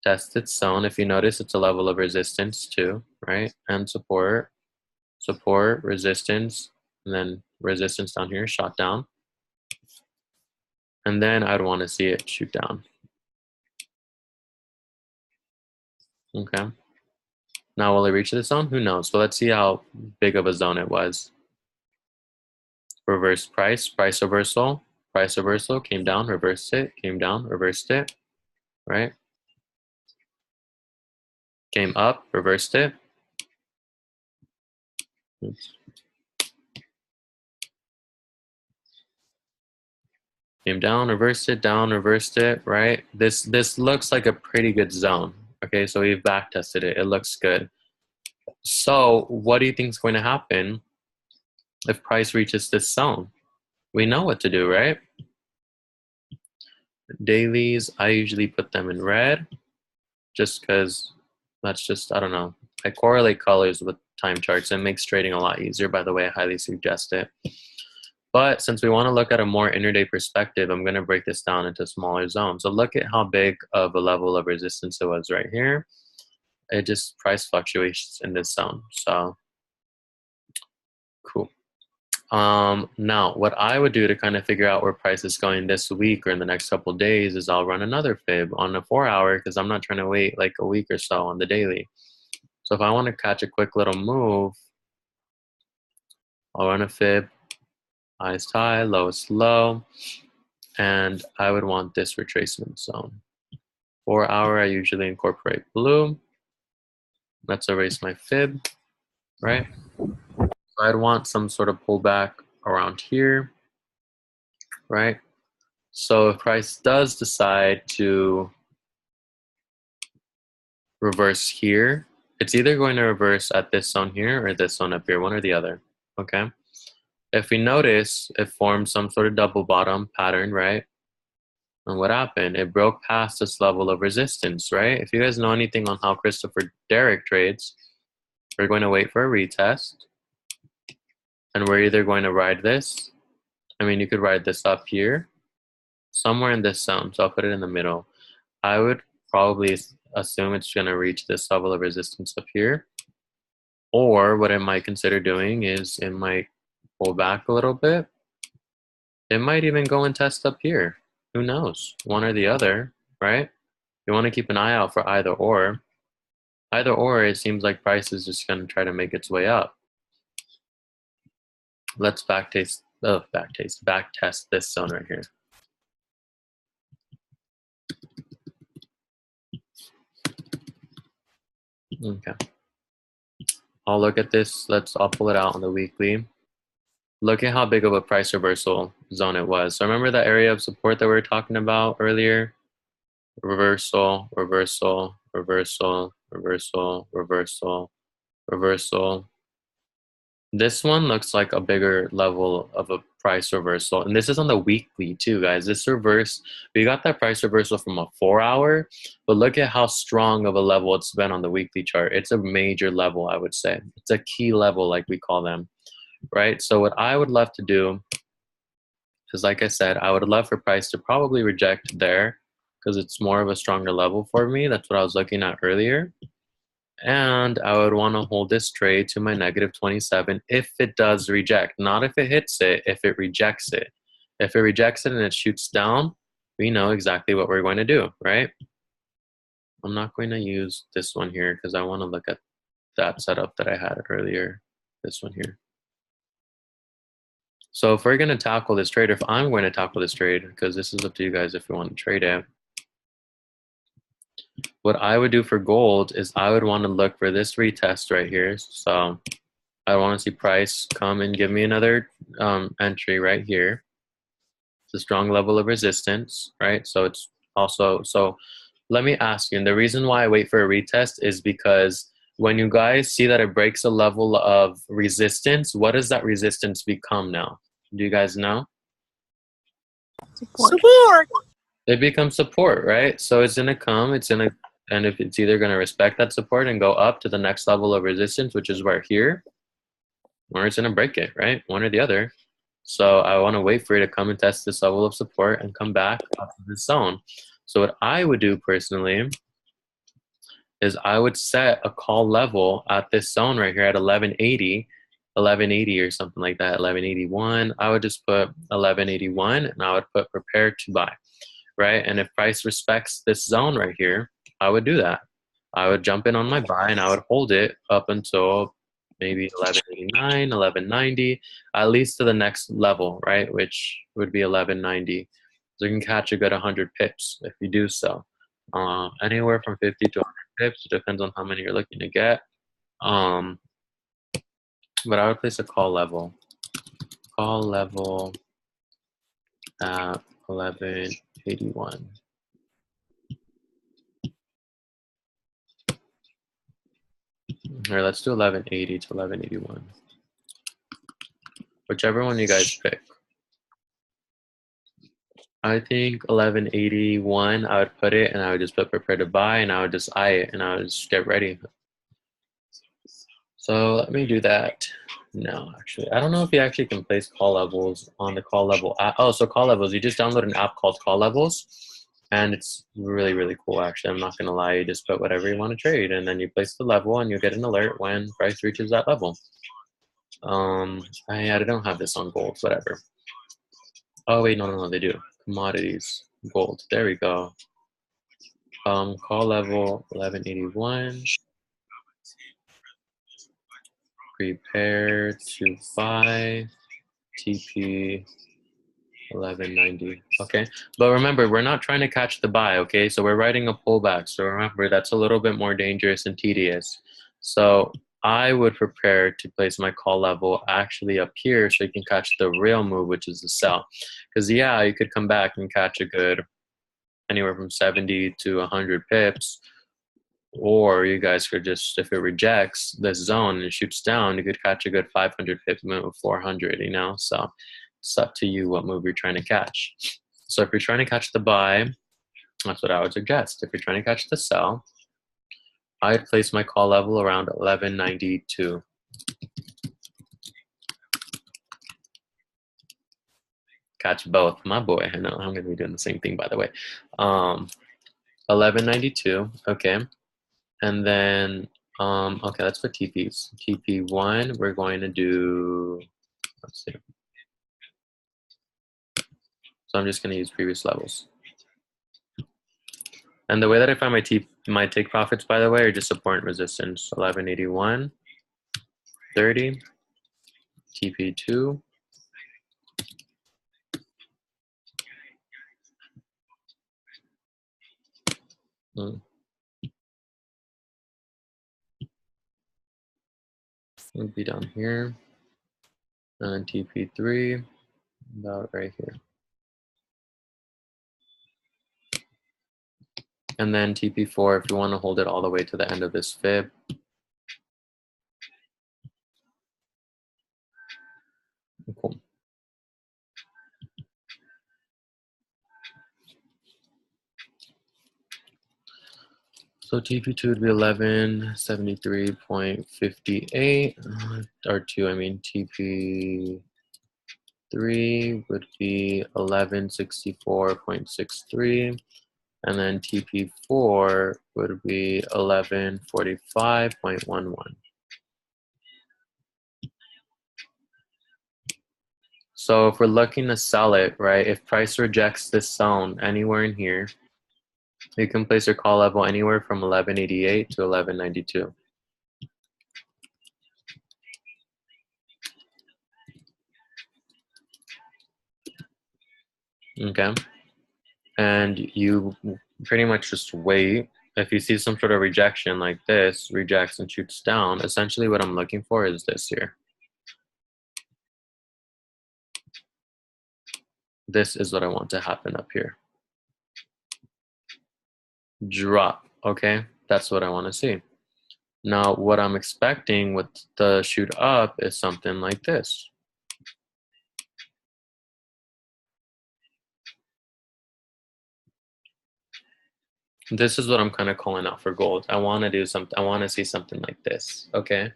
test its zone. If you notice, it's a level of resistance too, right? And support, support, resistance, and then resistance down here, shot down. And then I'd want to see it shoot down. Okay. Now will it reach this zone? Who knows? But let's see how big of a zone it was. Reverse price, price reversal, came down, reversed it, came down, reversed it, right? Came up, reversed it. Oops. Came down, reversed it, right? This looks like a pretty good zone. Okay, so we've back tested it. It looks good. So what do you think is going to happen if price reaches this zone? We know what to do, right? Dailies, I usually put them in red just because that's just, I don't know. I correlate colors with time charts. It makes trading a lot easier. By the way, I highly suggest it. But since we want to look at a more intraday perspective, I'm going to break this down into smaller zones. So look at how big of a level of resistance it was right here. it just price fluctuations in this zone. So cool. Now what I would do to kind of figure out where price is going this week or in the next couple of days is I'll run another fib on the 4 hour, because I'm not trying to wait like a week or so on the daily. So if I want to catch a quick little move, I'll run a fib, highest high, lowest low, and I would want this retracement zone. 4 hour, I usually incorporate blue. Let's erase my fib, right? So I'd want some sort of pullback around here, right? So if price does decide to reverse here, it's either going to reverse at this zone here or this zone up here, one or the other, okay? If we notice, it formed some sort of double bottom pattern, right? And what happened? It broke past this level of resistance, right? If you guys know anything on how Christopher Derrick trades, we're going to wait for a retest. And we're either going to ride this. I mean, you could ride this up here, somewhere in this zone. So I'll put it in the middle. I would probably assume it's going to reach this level of resistance up here. Or what it might consider doing is it might pull back a little bit. It might even go and test up here. Who knows? One or the other, right? You want to keep an eye out for either or. Either or, it seems like price is just going to try to make its way up. Let's back test this zone right here. Okay. I'll look at this. I'll pull it out on the weekly. Look at how big of a price reversal zone it was. So remember that area of support that we were talking about earlier? Reversal, reversal, reversal, reversal, reversal, reversal. This one looks like a bigger level of a price reversal. And this is on the weekly too, guys. This reverse, we got that price reversal from a 4 hour, but look at how strong of a level it's been on the weekly chart. It's a major level, I would say. It's a key level, like we call them, right? So what I would love to do is, like I said, I would love for price to probably reject there because it's more of a stronger level for me. That's what I was looking at earlier. And I would want to hold this trade to my negative 27 if it does reject. Not if it hits it, if it rejects it. If it rejects it and it shoots down, we know exactly what we're going to do, right? I'm not going to use this one here because I want to look at that setup that I had earlier, this one here. So if we're going to tackle this trade, if I'm going to tackle this trade, because this is up to you guys if you want to trade it, what I would do for gold is I would want to look for this retest right here. So I want to see price come and give me another entry right here. It's a strong level of resistance, right? So it's also, so let me ask you, and the reason why I wait for a retest is because when you guys see that it breaks a level of resistance, what does that resistance become now? Do you guys know? Support. It becomes support, right? So it's gonna come, and if it's either gonna respect that support and go up to the next level of resistance, which is right here, or it's gonna break it, right? One or the other. So I wanna wait for it to come and test this level of support and come back up to this zone. So what I would do personally is I would set a call level at this zone right here at 1180 or something like that, 1181. I would just put 1181 and I would put prepare to buy, right? And if price respects this zone right here, I would do that. I would jump in on my buy and I would hold it up until maybe 1189, 1190, at least to the next level, right? Which would be 1190. So you can catch a good 100 pips if you do so. Anywhere from 50 to 100 pips. It depends on how many you're looking to get. But I would place a call level. Call level at 1181. Or let's do 1180 to 1181. Whichever one you guys pick. I think 1181, I would put it and I would just put prepare to buy and I would just eye it and I would just get ready. So let me do that. No, actually, I don't know if you actually can place call levels on the call level. Oh, so call levels, you just download an app called Call Levels. And it's really, really cool, actually. I'm not going to lie. You just put whatever you want to trade, and then you place the level, and you get an alert when price reaches that level. I don't have this on gold, whatever. Oh, wait, no, they do. Commodities, gold. There we go. Call level 1181. Prepare to buy. TP 1190. Okay, but remember, we're not trying to catch the buy, okay? So we're writing a pullback. So remember, that's a little bit more dangerous and tedious. So I would prepare to place my call level actually up here so you can catch the real move, which is the sell. Because yeah, you could come back and catch a good anywhere from 70 to 100 pips. Or you guys could just, if it rejects this zone and shoots down, you could catch a good 500 pip move, 400, you know? So it's up to you what move you're trying to catch. So if you're trying to catch the buy, that's what I would suggest. If you're trying to catch the sell, I'd place my call level around 1192. Catch both, my boy. I know I'm going to be doing the same thing, by the way. 1192, okay. And then, okay, let's put TPs. TP1, we're going to do, let's see. So I'm just going to use previous levels. And the way that I find my take profits, by the way, are just support and resistance. 1181, 30, TP2. It'll be down here. And TP3, about right here. And then TP4, if you want to hold it all the way to the end of this fib. Cool. So TP2 would be 1173.58, or 2, I mean, TP3 would be 1164.63. And then TP4 would be 1145.11. So if we're looking to sell it, right, if price rejects this zone anywhere in here, you can place your call level anywhere from 1188 to 1192. Okay. And you pretty much just wait. If you see some sort of rejection like this, rejects and shoots down, essentially what I'm looking for is this here. This is what I want to happen up here. Drop, okay? That's what I want to see. Now, what I'm expecting with the shoot up is something like this. This is what I'm kind of calling out for gold. I want to do something. I want to see something like this, okay?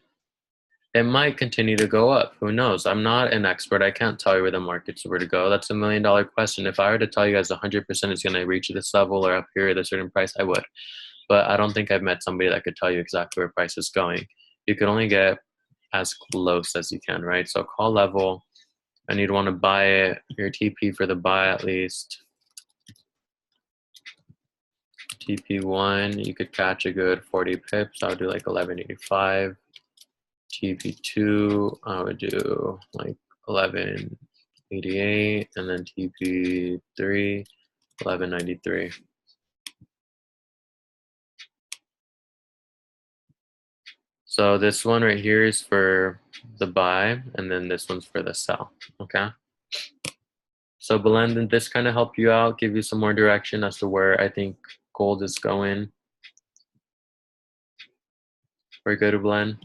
It might continue to go up. Who knows? I'm not an expert. I can't tell you where the market's where to go. That's $1 million question. If I were to tell you guys 100% is going to reach this level or up here at a certain price, I would. But I don't think I've met somebody that could tell you exactly where price is going. You can only get as close as you can, right? So call level, and you'd want to buy it, your TP for the buy at least. TP1, you could catch a good 40 pips. I would do like 1185. TP2, I would do like 1188, and then TP3, 1193. So this one right here is for the buy, and then this one's for the sell, okay? So Belen, did this kind of help you out, give you some more direction as to where I think gold is going? We're good, Belen?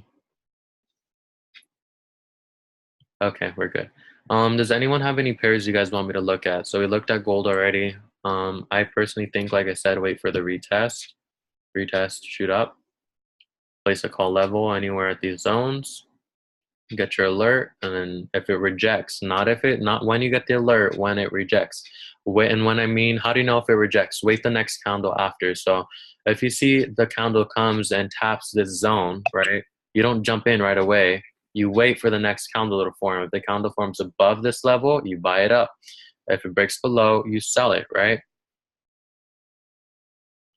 Okay, we're good. Does anyone have any pairs you guys want me to look at? So we looked at gold already. I personally think, like I said, wait for the retest. Retest, shoot up. Place a call level anywhere at these zones. get your alert, and then if it rejects, not when you get the alert, when it rejects. And when I mean, how do you know if it rejects? Wait the next candle after. So if you see the candle comes and taps this zone, right, you don't jump in right away. You wait for the next candle to form. If the candle forms above this level, you buy it up. If it breaks below, you sell it, right?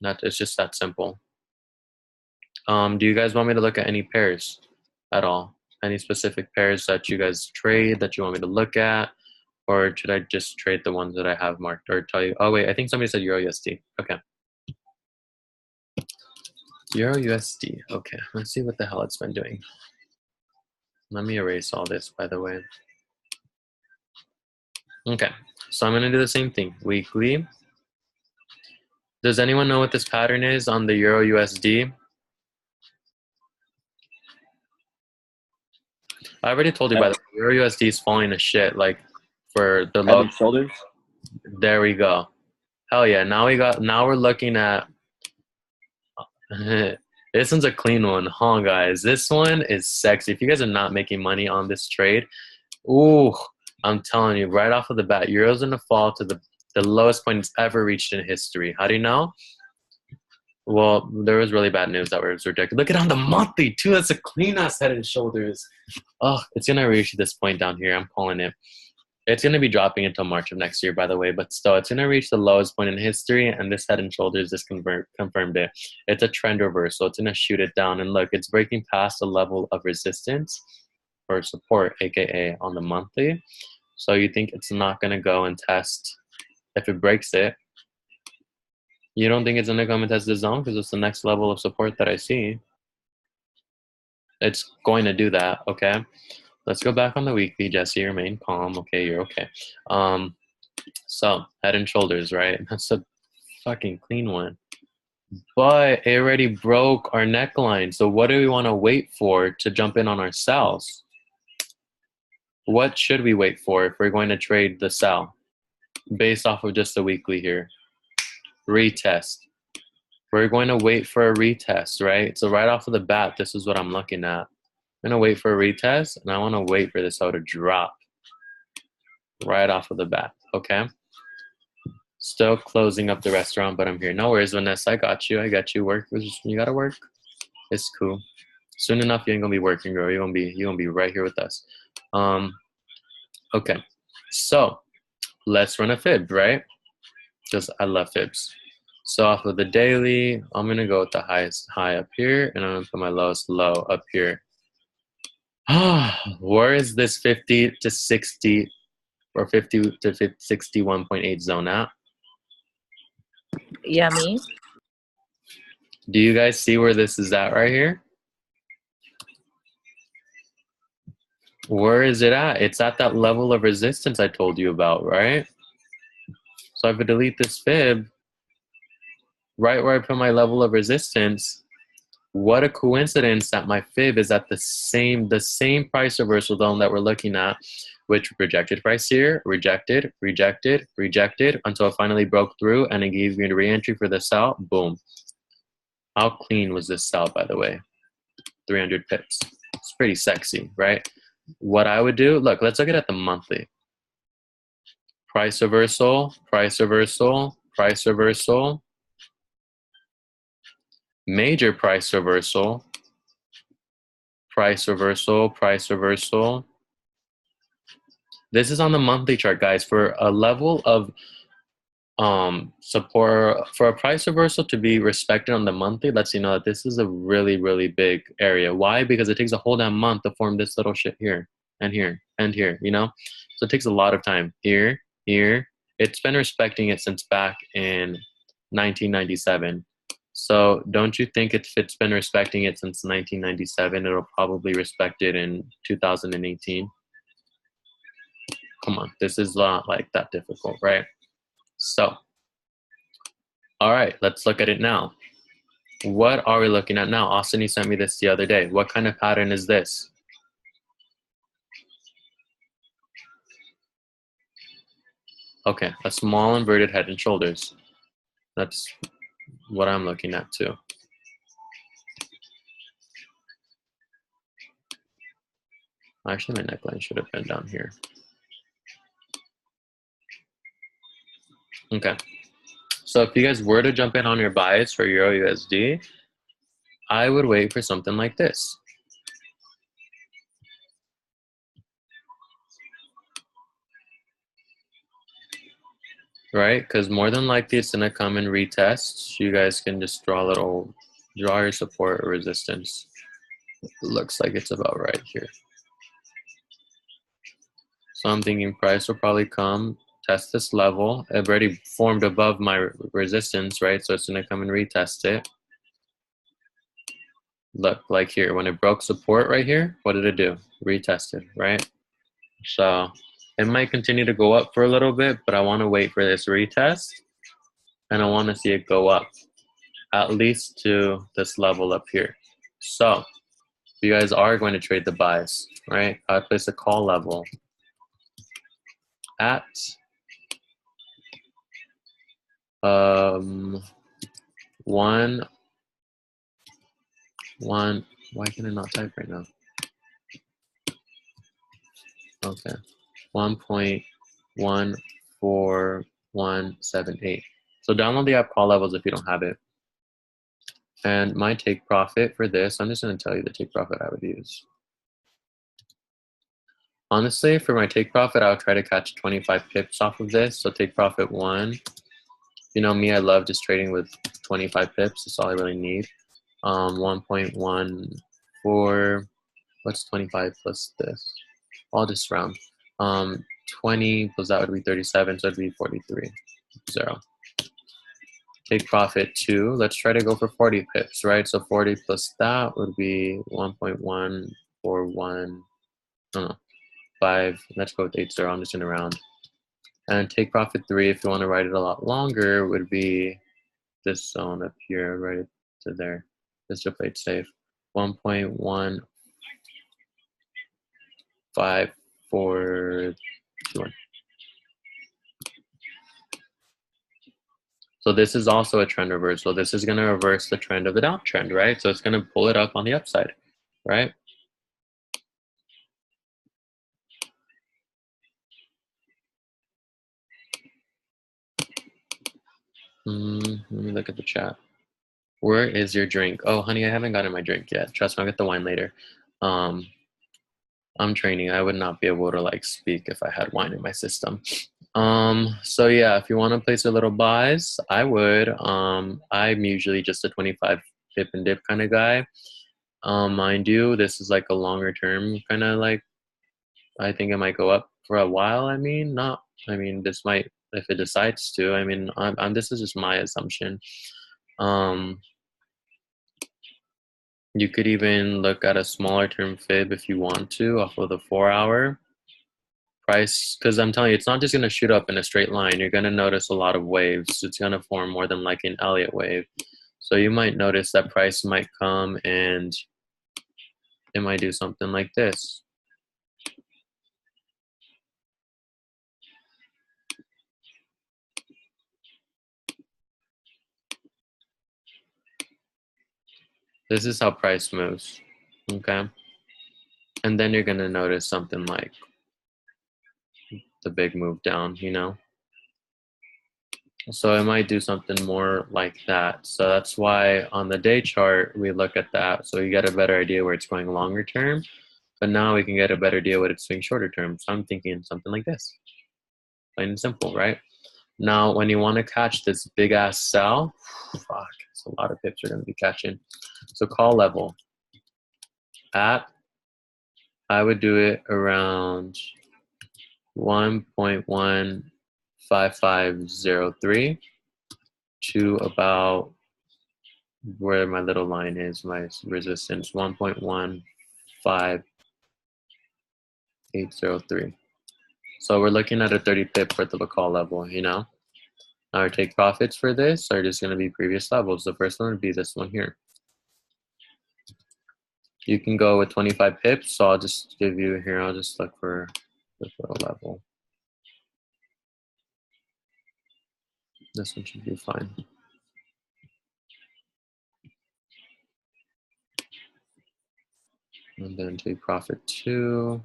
It's just that simple. Do you guys want me to look at any pairs at all? Any specific pairs that you guys trade that you want me to look at? Or should I just trade the ones that I have marked or tell you? Oh, wait, I think somebody said Euro USD. Okay. Euro USD. Okay, let's see what the hell it's been doing. Let me erase all this, by the way. Okay, so I'm going to do the same thing. Weekly. Does anyone know what this pattern is on the Euro USD? I already told you, by the way, Euro USD is falling to shit, like, for the low. Shoulders? There we go. Hell yeah, now we're looking at, this one's a clean one, huh, guys? This one is sexy. If you guys are not making money on this trade, ooh, I'm telling you, right off of the bat, Euro's gonna fall to the lowest point it's ever reached in history. How do you know? Well, there was really bad news that was rejected. Look at on the monthly too. That's a clean ass Head and Shoulders. Oh, it's gonna reach this point down here. I'm calling it. It's gonna be dropping until March of next year, by the way. But still, it's gonna reach the lowest point in history, and this Head and Shoulders just confirmed it. It's a trend reversal. It's gonna shoot it down, and look, it's breaking past a level of resistance or support, aka on the monthly. So you think it's not gonna go and test if it breaks it? You don't think it's gonna come and test the zone because it's the next level of support that I see? It's going to do that, okay? Let's go back on the weekly. Jesse, remain calm. Okay, you're okay. So Head and Shoulders, right? That's a fucking clean one. But it already broke our neckline. So what do we want to wait for to jump in on our sells? What should we wait for if we're going to trade the sell based off of just the weekly here? Retest. We're going to wait for a retest, right? So right off of the bat, this is what I'm looking at. I'm going to wait for a retest, and I want to wait for this to drop right off of the bat, okay? Still closing up the restaurant, but I'm here. No worries, Vanessa. I got you. Work. You got to work. It's cool. Soon enough, you ain't going to be working, girl. You're going to be right here with us. Okay. So let's run a fib, right? Because I love fibs. So off of the daily, I'm going to go with the highest high up here, and I'm going to put my lowest low up here. Where is this 50 to 60 or 50 to 61.8 zone at? Yummy. Do you guys see where this is at right here? Where is it at? It's at that level of resistance I told you about, right? So if I delete this fib, right where I put my level of resistance, what a coincidence that my fib is at the same price reversal zone that we're looking at, which rejected price here, rejected, rejected, rejected, until it finally broke through and it gave me a re-entry for the sell. Boom. How clean was this sell, by the way? 300 pips. It's pretty sexy, right? What I would do, look, let's look at the monthly. Price reversal, price reversal, price reversal. Major price reversal, price reversal, price reversal. This is on the monthly chart, guys. For a level of support, for a price reversal to be respected on the monthly, lets you know that this is a really, really big area. Why? Because it takes a whole damn month to form this little shit here and here and here, you know? So it takes a lot of time. Here, here. It's been respecting it since back in 1997. So don't you think if it's been respecting it since 1997, it'll probably respect it in 2018? Come on, this is not like that difficult, right? So, all right, let's look at it now. What are we looking at now? Austin, you sent me this the other day. What kind of pattern is this? Okay, a small inverted Head and Shoulders. That's what I'm looking at too. Actually, my neckline should have been down here. Okay. So if you guys were to jump in on your buys for Euro USD, I would wait for something like this. Right? Because more than likely it's gonna come and retest. You guys can just draw your support or resistance. It looks like it's about right here. So I'm thinking price will probably come, test this level. I've already formed above my resistance, right? So it's gonna come and retest it. Look, like here, when it broke support right here, what did it do? Retested, right? So it might continue to go up for a little bit, but I want to wait for this retest, and I want to see it go up at least to this level up here. So if you guys are going to trade the buys, right? I place a call level at one. Why can I not type right now? Okay, 1.14178. So download the app Call Levels if you don't have it. And my take profit for this, I'm just going to tell you the take profit I would use. Honestly, for my take profit, I would try to catch 25 pips off of this. So take profit 1. You know me, I love just trading with 25 pips. That's all I really need. 1.14. What's 25 plus this? I'll just round. 20 plus that would be 37, so it'd be 43. 0. Take profit 2. Let's try to go for 40 pips, right? So 40 plus that would be 1.141. No, 5. Let's go with 80. I'm just in a round. And take profit 3, if you want to write it a lot longer, would be this zone up here, right to there. Just to play it safe. 1.15421. So this is also a trend reversal. This is going to reverse the trend of the downtrend, right? So it's going to pull it up on the upside, right? Let me look at the chat. Where is your drink? Oh, honey, I haven't gotten my drink yet. Trust me, I'll get the wine later. I'm training. I would not be able to like speak if I had wine in my system. So yeah, if you want to place a little buys, I would. I'm usually just a 25 pip and dip kind of guy. Mind you, this is like a longer term kind of like, I think it might go up for a while. This might, if it decides to, this is just my assumption. You could even look at a smaller term fib if you want to off of the 4-hour price, because I'm telling you, it's not just going to shoot up in a straight line. You're going to notice a lot of waves. It's going to form more than like an Elliott wave. So you might notice that price might come and it might do something like this. This is how price moves, okay? And then you're going to notice something like the big move down, you know? So it might do something more like that. So that's why on the day chart, we look at that. So you get a better idea where it's going longer term. But now we can get a better idea what it's doing shorter term. So I'm thinking something like this. Plain and simple, right? Now, when you want to catch this big ass sell, fuck, it's a lot of pips you're going to be catching. So call level at, I would do it around 1.15503 to about where my little line is, my resistance, 1.15803. So we're looking at a 30 pip worth of a call level, you know? Our take profits for this are just going to be previous levels. The first one would be this one here. You can go with 25 pips, so I'll just give you here, I'll just look for this little level. This one should be fine. And then take profit 2.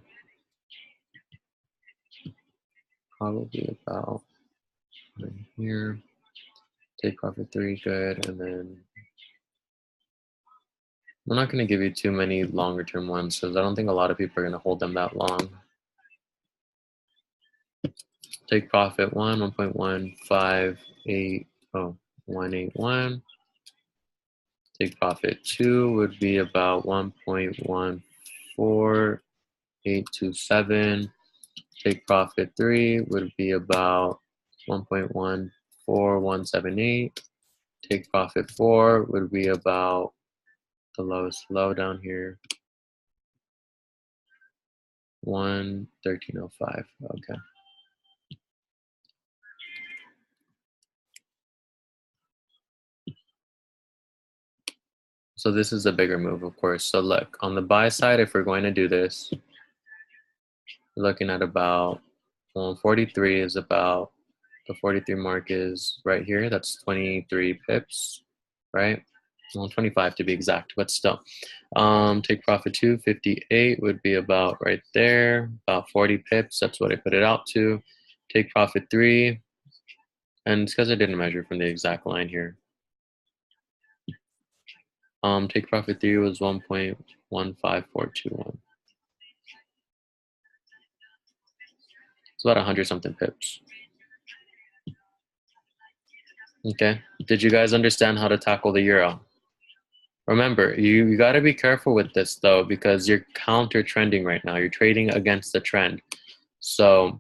probably about right here. Take profit 3, good, and then I'm not going to give you too many longer term ones because I don't think a lot of people are going to hold them that long. Take profit 1.158, oh, 181. Take profit 2 would be about 1.14827. Take profit 3 would be about 1.14178. Take profit 4 would be about the lowest low down here, 11305. Okay. So this is a bigger move, of course. So look, on the buy side, if we're going to do this, we're looking at about 43 is about, the 43 mark is right here. That's 23 pips, right? Well, 25 to be exact, but still. Take profit 2, 58 would be about right there, about 40 pips. That's what I put it out to. Take profit 3, and it's because I didn't measure from the exact line here. Take profit 3 was 1.15421. It's about 100 something pips. Okay. Did you guys understand how to tackle the euro? Remember, you got to be careful with this though, because you're counter trending right now. You're trading against the trend. So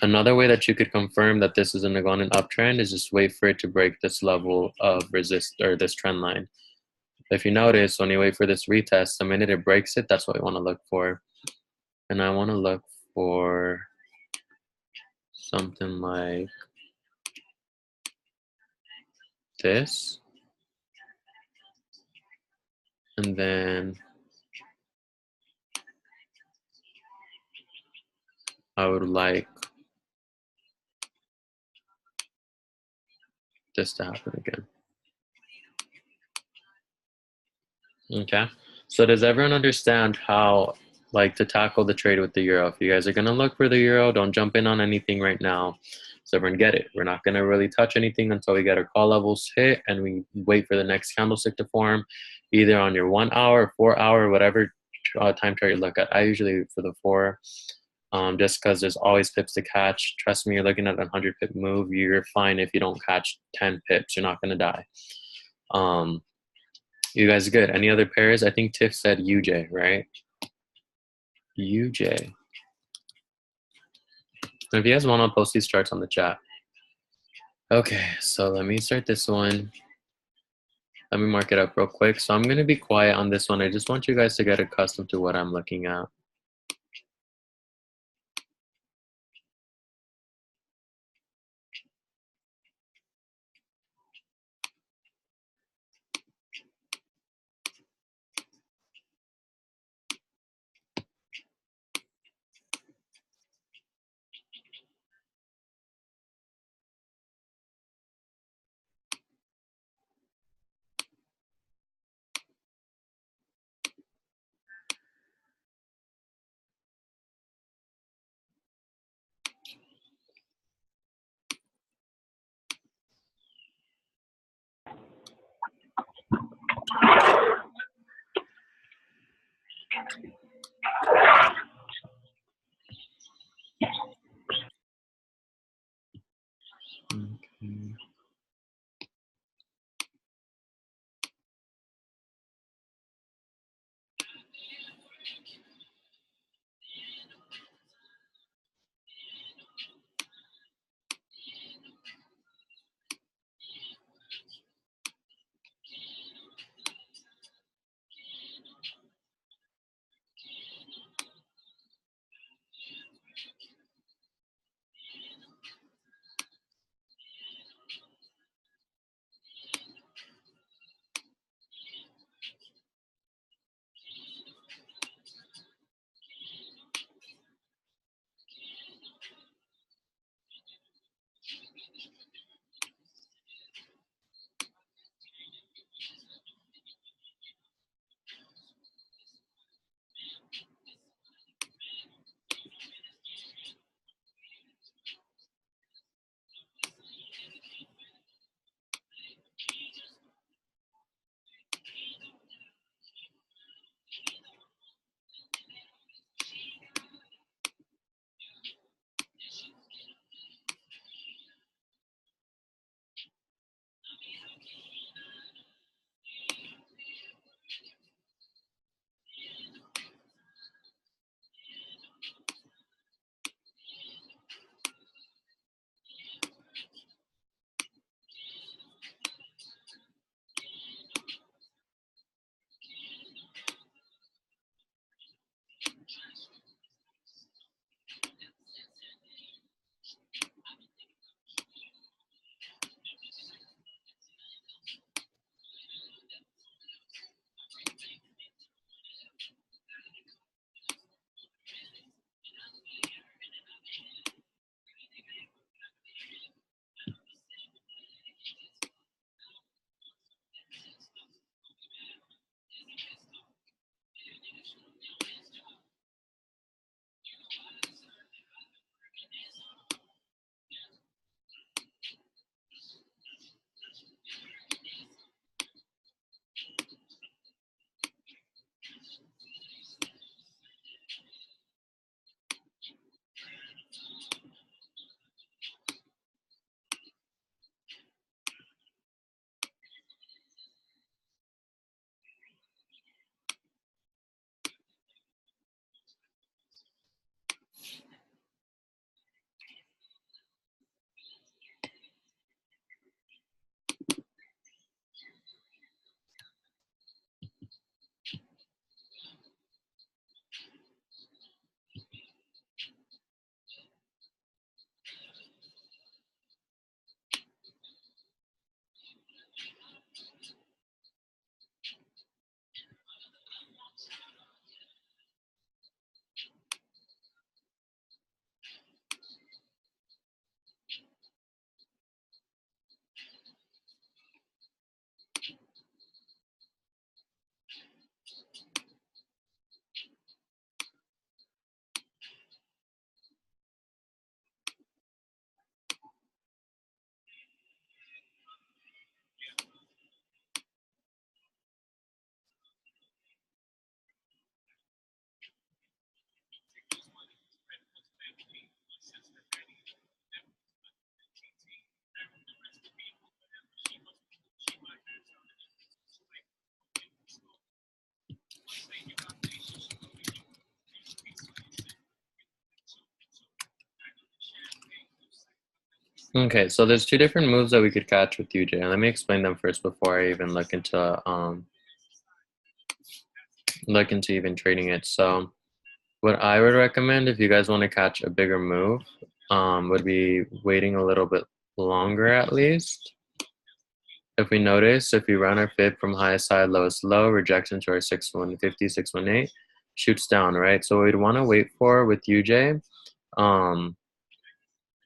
another way that you could confirm that this is going to go on an uptrend is just wait for it to break this level of resist or this trend line. If you notice, when you wait for this retest, the minute it breaks it, that's what we want to look for. And I want to look for something like this. And then I would like this to happen again. Okay. So does everyone understand how to tackle the trade with the euro? If you guys are gonna look for the euro, don't jump in on anything right now. So everyone get it. We're not gonna really touch anything until we get our call levels hit and we wait for the next candlestick to form, either on your 1 hour, 4 hour, whatever time chart you look at. I usually for the 4. Just because there's always pips to catch. Trust me, you're looking at a 100 pip move. You're fine if you don't catch 10 pips. You're not going to die. You guys are good. Any other pairs? I think Tiff said UJ, right? UJ. And if you guys want, I'll post these charts on the chat. Okay, so let me start this one. Let me mark it up real quick. So I'm going to be quiet on this one. I just want you guys to get accustomed to what I'm looking at. Okay, so there's two different moves that we could catch with UJ, and let me explain them first before I even look into even trading it. So what I would recommend if you guys want to catch a bigger move would be waiting a little bit longer at least. If we notice, if we run our fib from highest high, lowest low, rejects into our 6150, 618, shoots down, right? So we'd want to wait for with UJ.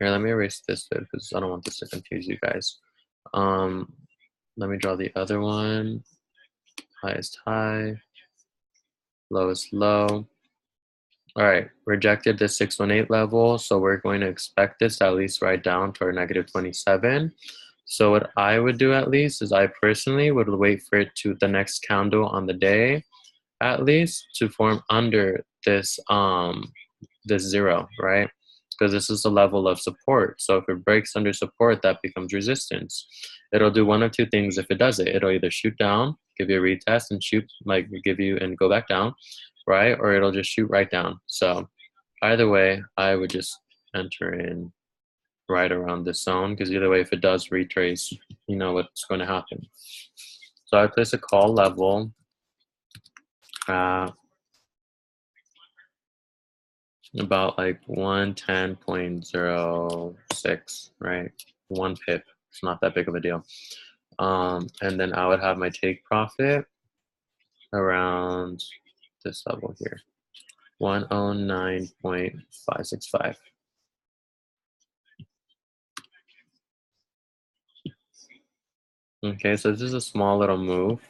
Here, let me erase this bit because I don't want this to confuse you guys. Let me draw the other one. Highest high, lowest low. All right, rejected the 618 level, so we're going to expect this to at least ride down to our negative 27. So what I would do at least is I personally would wait for it to the next candle on the day, at least, to form under this this zero, right? Because this is the level of support. So if it breaks under support, that becomes resistance. It'll do one of two things if it does it. It'll either shoot down, give you a retest, and shoot, like give you and go back down, right? Or it'll just shoot right down. So either way, I would just enter in right around this zone because either way, if it does retrace, you know what's going to happen. So I place a call level about like 110.06, right? 1 pip. It's not that big of a deal. And then I would have my take profit around this level here, 109.565. Okay, so this is a small little move.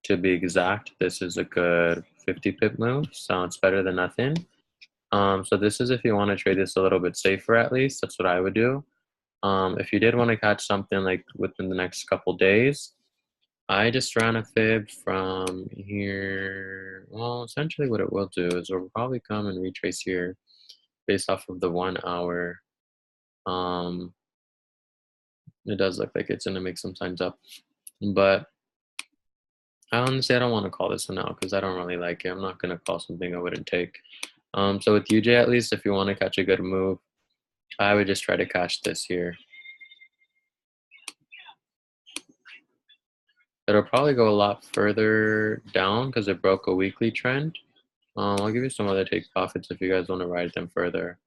To be exact, this is a good 50 pip move. Sounds better than nothing. So this is if you want to trade this a little bit safer at least. That's what I would do. If you did want to catch something like within the next couple days, I just ran a fib from here. Well, essentially what it will do is it will probably come and retrace here based off of the 1 hour. It does look like it's going to make some signs up. But honestly, I don't want to call this one out because I don't really like it. I'm not going to call something I wouldn't take. So with UJ, at least, if you want to catch a good move, I would just try to catch this here. It'll probably go a lot further down because it broke a weekly trend. I'll give you some other take profits if you guys want to ride them further.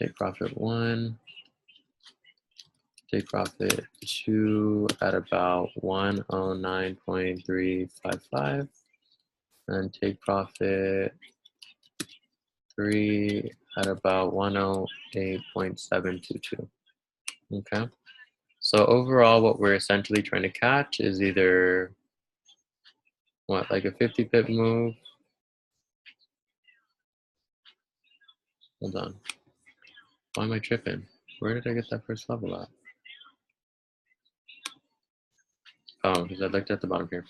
Take profit 1. Take profit 2 at about 109.355. And take profit 3 at about 108.722. Okay. So overall, what we're essentially trying to catch is either what, like a 50 pip move. Hold on. Why am I tripping? Where did I get that first level at? Oh, because I looked at the bottom here.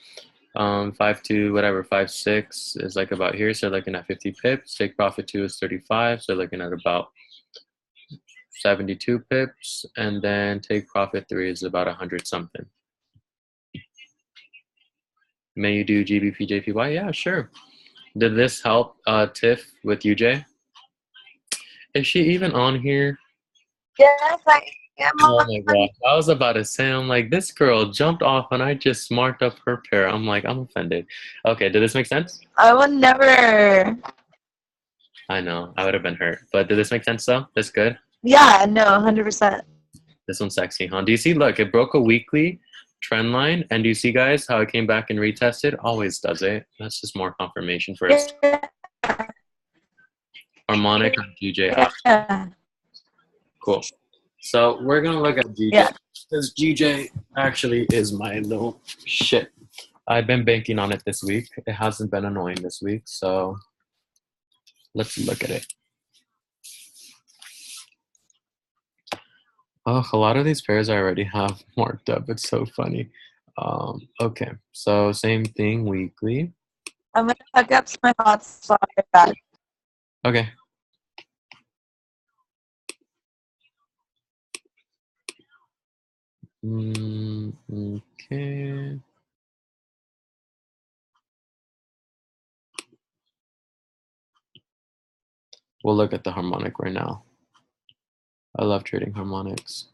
5.2, whatever, 5.6 is like about here. So looking at 50 pips. Take profit 2 is 35. So looking at about 72 pips. And then take profit 3 is about 100 something. May you do GBP JPY? Yeah, sure. Did this help Tiff with UJ? Is she even on here? Yes, I am. Oh my gosh. I was about to say, I'm like, this girl jumped off and I just marked up her pair. I'm like, I'm offended. Okay, did this make sense? I would never. I know, I would have been hurt. But did this make sense though? This good? Yeah, no, 100%. This one's sexy, huh? Do you see, look, it broke a weekly trend line. And do you see, guys, how it came back and retested? Always does it. That's just more confirmation for us. Yeah. Harmonic on GJ. Yeah. Cool. So we're going to look at GJ. Yeah. Because GJ actually is my little shit. I've been banking on it this week. It hasn't been annoying this week. So let's look at it. Oh, a lot of these pairs I already have marked up. It's so funny. Okay, so same thing weekly. I'm going to hook up my hotspot back. Okay. Okay. We'll look at the harmonic right now. I love trading harmonics.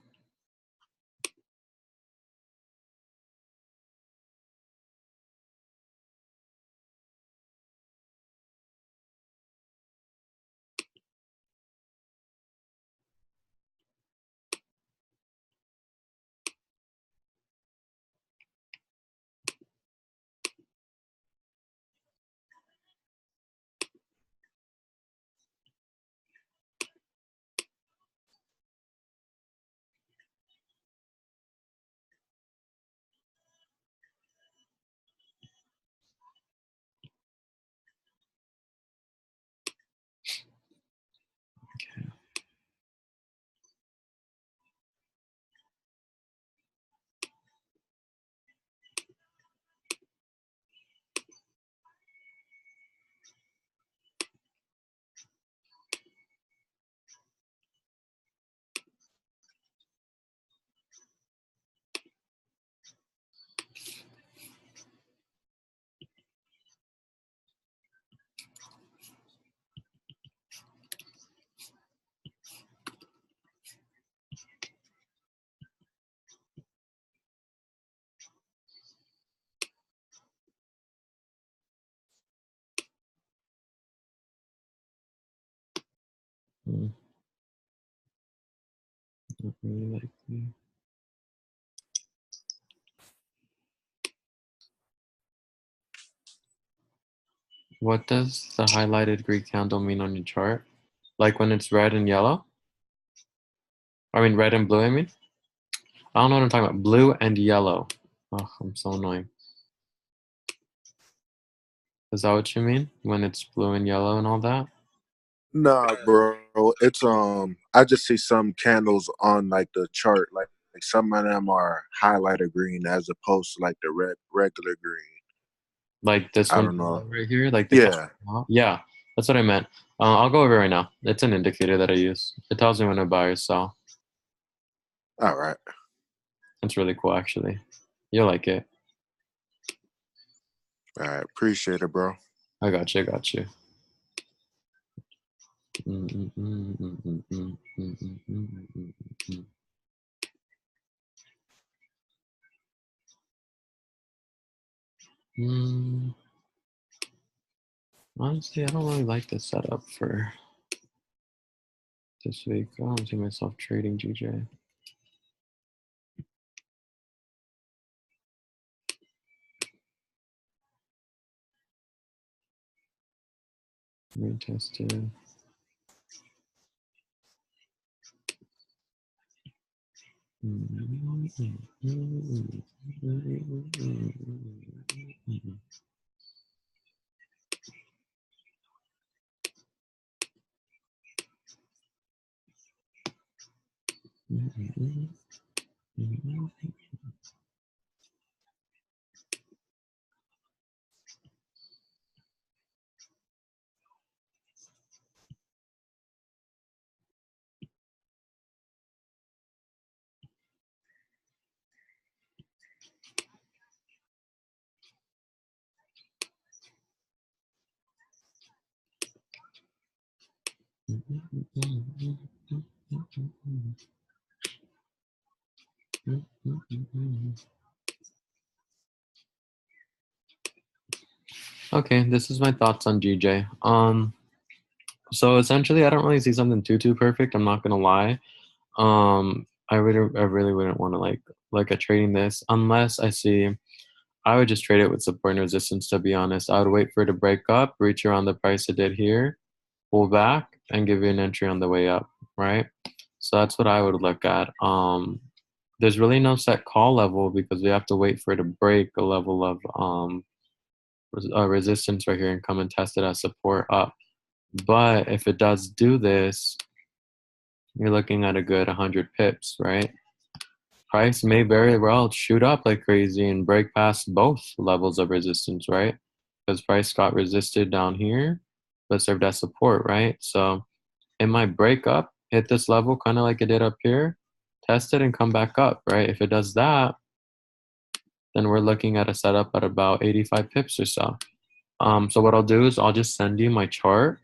Not really likely. What does the highlighted Greek candle mean on your chart? Like when it's red and yellow? I mean, red and blue, I mean? I don't know what I'm talking about. Blue and yellow. Oh, I'm so annoying. Is that what you mean? When it's blue and yellow and all that? Nah, bro. It's I just see some candles on like the chart, like some of them are highlighter green as opposed to like the regular green. Like this I one don't know. right here? Like the Yeah. yeah, that's what I meant. I'll go over it right now. It's an indicator that I use. It tells me when to buy or sell. All right. It's really cool, actually. You'll like it. All right. Appreciate it, bro. I got you. I got you. Honestly, I don't really like this setup for this week. I don't see myself trading GJ. Retested. Okay, this is my thoughts on GJ. So essentially, I don't really see something too perfect. I'm not gonna lie. I really wouldn't want to like look at trading this unless I see. I would just trade it with support and resistance. To be honest, I would wait for it to break up, reach around the price it did here, pull back, and give you an entry on the way up. Right. So that's what I would look at. There's really no set call level because we have to wait for it to break a level of resistance right here and come and test it as support up. But if it does do this, you're looking at a good 100 pips, right? Price may very well shoot up like crazy and break past both levels of resistance, right? Because price got resisted down here, but served as support, right? So it might break up, hit this level kind of like it did up here, test it and come back up, right? If it does that, then we're looking at a setup at about 85 pips or so. So what I'll do is I'll just send you my chart,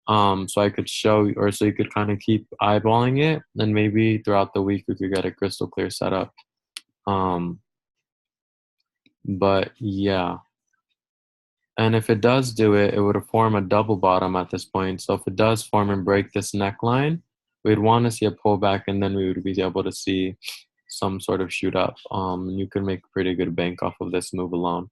so I could show, or so you could kind of keep eyeballing it, and maybe throughout the week we could get a crystal clear setup. But yeah, and if it does do it, it would form a double bottom at this point. So if it does form and break this neckline, we'd want to see a pullback, and then we would be able to see some sort of shoot up. You could make pretty good bank off of this move alone.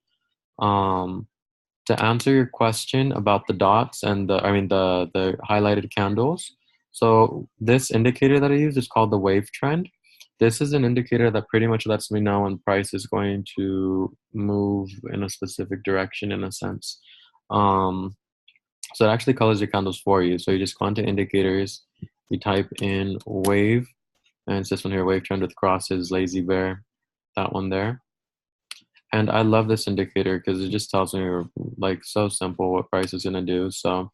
To answer your question about the dots and the highlighted candles, so this indicator that I use is called the wave trend. This is an indicator that pretty much lets me know when price is going to move in a specific direction, in a sense. So it actually colors your candles for you. So you just go into indicators, you type in wave, and it's this one here, wave trend with crosses, lazy bear, that one there. And I love this indicator because it just tells me, like, so simple what price is going to do. So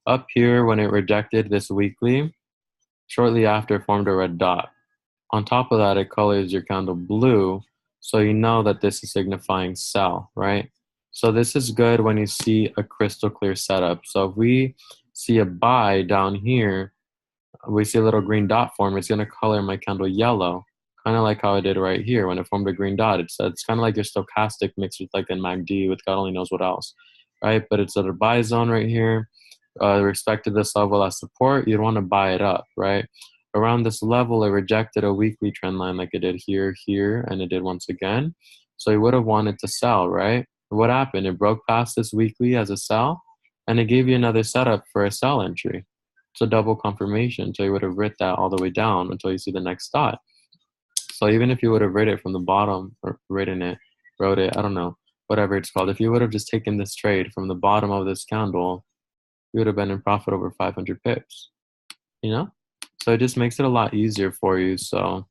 up here, when it rejected this weekly, shortly after it formed a red dot. On top of that, it colors your candle blue, so you know that this is signifying sell, right? So this is good when you see a crystal clear setup. So if we see a buy down here, we see a little green dot form, it's going to color my candle yellow, kind of like how I did right here when it formed a green dot. It's kind of like your stochastic mixed with like a MACD with God only knows what else, right? But it's at a buy zone right here. Respect to this level as support, you'd want to buy it up, right? Around this level, it rejected a weekly trend line like it did here, and it did once again. So you would have wanted to sell, right? What happened? It broke past this weekly as a sell, and it gave you another setup for a sell entry. It's a double confirmation. So you would have writ that all the way down until you see the next dot. So even if you would have writ it from the bottom, or wrote it, I don't know, whatever it's called, if you would have just taken this trade from the bottom of this candle, you would have been in profit over 500 pips, you know? So it just makes it a lot easier for you. So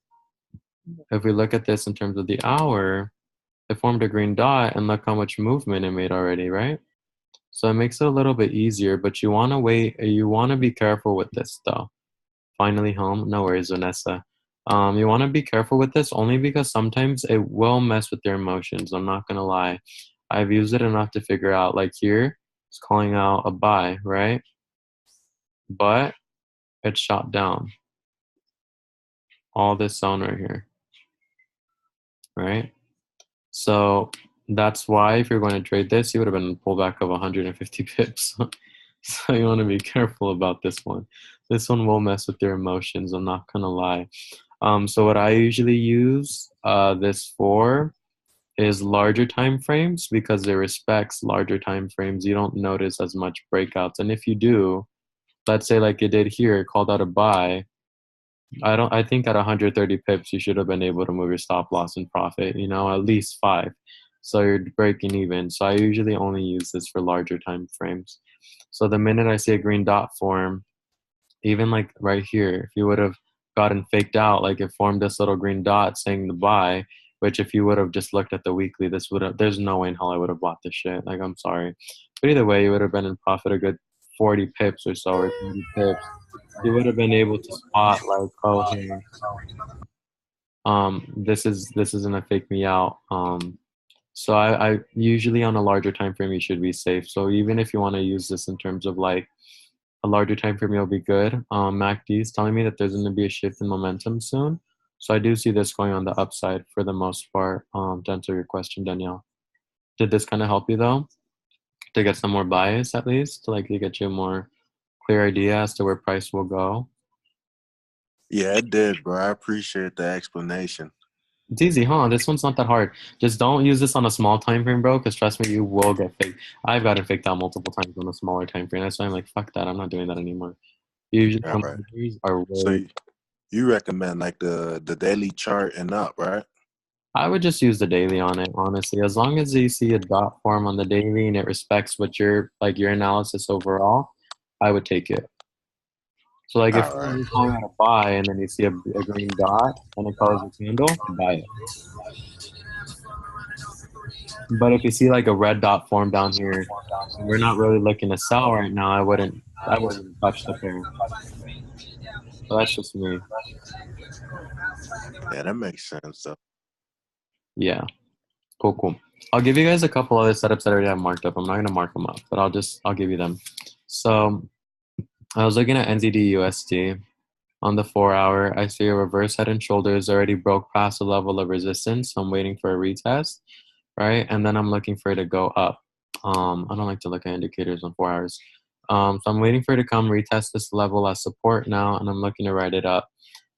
if we look at this in terms of the hour, it formed a green dot, and look how much movement it made already, right? So it makes it a little bit easier, but you want to wait. You want to be careful with this though. Finally home. No worries, Vanessa. You want to be careful with this only because sometimes it will mess with your emotions. I'm not going to lie. I've used it enough to figure out, like here, it's calling out a buy, right? But it's shot down. All this zone right here, right? So that's why if you're going to trade this, you would have been a pullback of 150 pips. So you want to be careful about this one. This one will mess with your emotions, I'm not going to lie. So what I usually use this for is larger time frames, because it respects larger time frames. You don't notice as much breakouts. And if you do, let's say like it did here, it called out a buy. I think at 130 pips, you should have been able to move your stop loss and profit, you know, at least 5. So you're breaking even. So I usually only use this for larger time frames. So the minute I see a green dot form, even like right here, if you would have gotten faked out, like it formed this little green dot saying the buy, which if you would have just looked at the weekly, this would have, there's no way in hell I would have bought this shit. Like, I'm sorry. But either way, you would have been in profit a good 40 pips or so, or 30 pips. You would have been able to spot like, oh, hey, this isn't a fake me out. So I usually on a larger time frame, you should be safe. So even if you want to use this in terms of like a larger time frame, you'll be good. MACD is telling me that there's going to be a shift in momentum soon. So I do see this going on the upside for the most part, to answer your question, Danielle. Did this kind of help you though? To get some more bias at least, to like to get you a more clear idea as to where price will go? Yeah, it did, bro. I appreciate the explanation. It's easy, huh? This one's not that hard. Just don't use this on a small time frame, bro, because trust me, you will get faked. I've gotten faked out multiple times on a smaller time frame. That's why I'm like, fuck that. I'm not doing that anymore. Usually, All right. are way. So you recommend like the daily chart and up, right? I would just use the daily on it, honestly. As long as you see a dot form on the daily and it respects what your analysis overall, I would take it. So like if you're calling out a buy and then you see a green dot and it colors a candle, buy it. But if you see like a red dot form down here, we're not really looking to sell right now, I wouldn't touch the pair. So that's just me. Yeah, that makes sense though. Yeah. Cool. I'll give you guys a couple other setups that I already have marked up. I'm not gonna mark them up, but I'll give you them. So I was looking at NZD USD on the 4-hour. I see a reverse head and shoulders already broke past the level of resistance. So I'm waiting for a retest, right? And then I'm looking for it to go up. I don't like to look at indicators on 4 hours. So I'm waiting for it to come retest this level as support now, and I'm looking to write it up.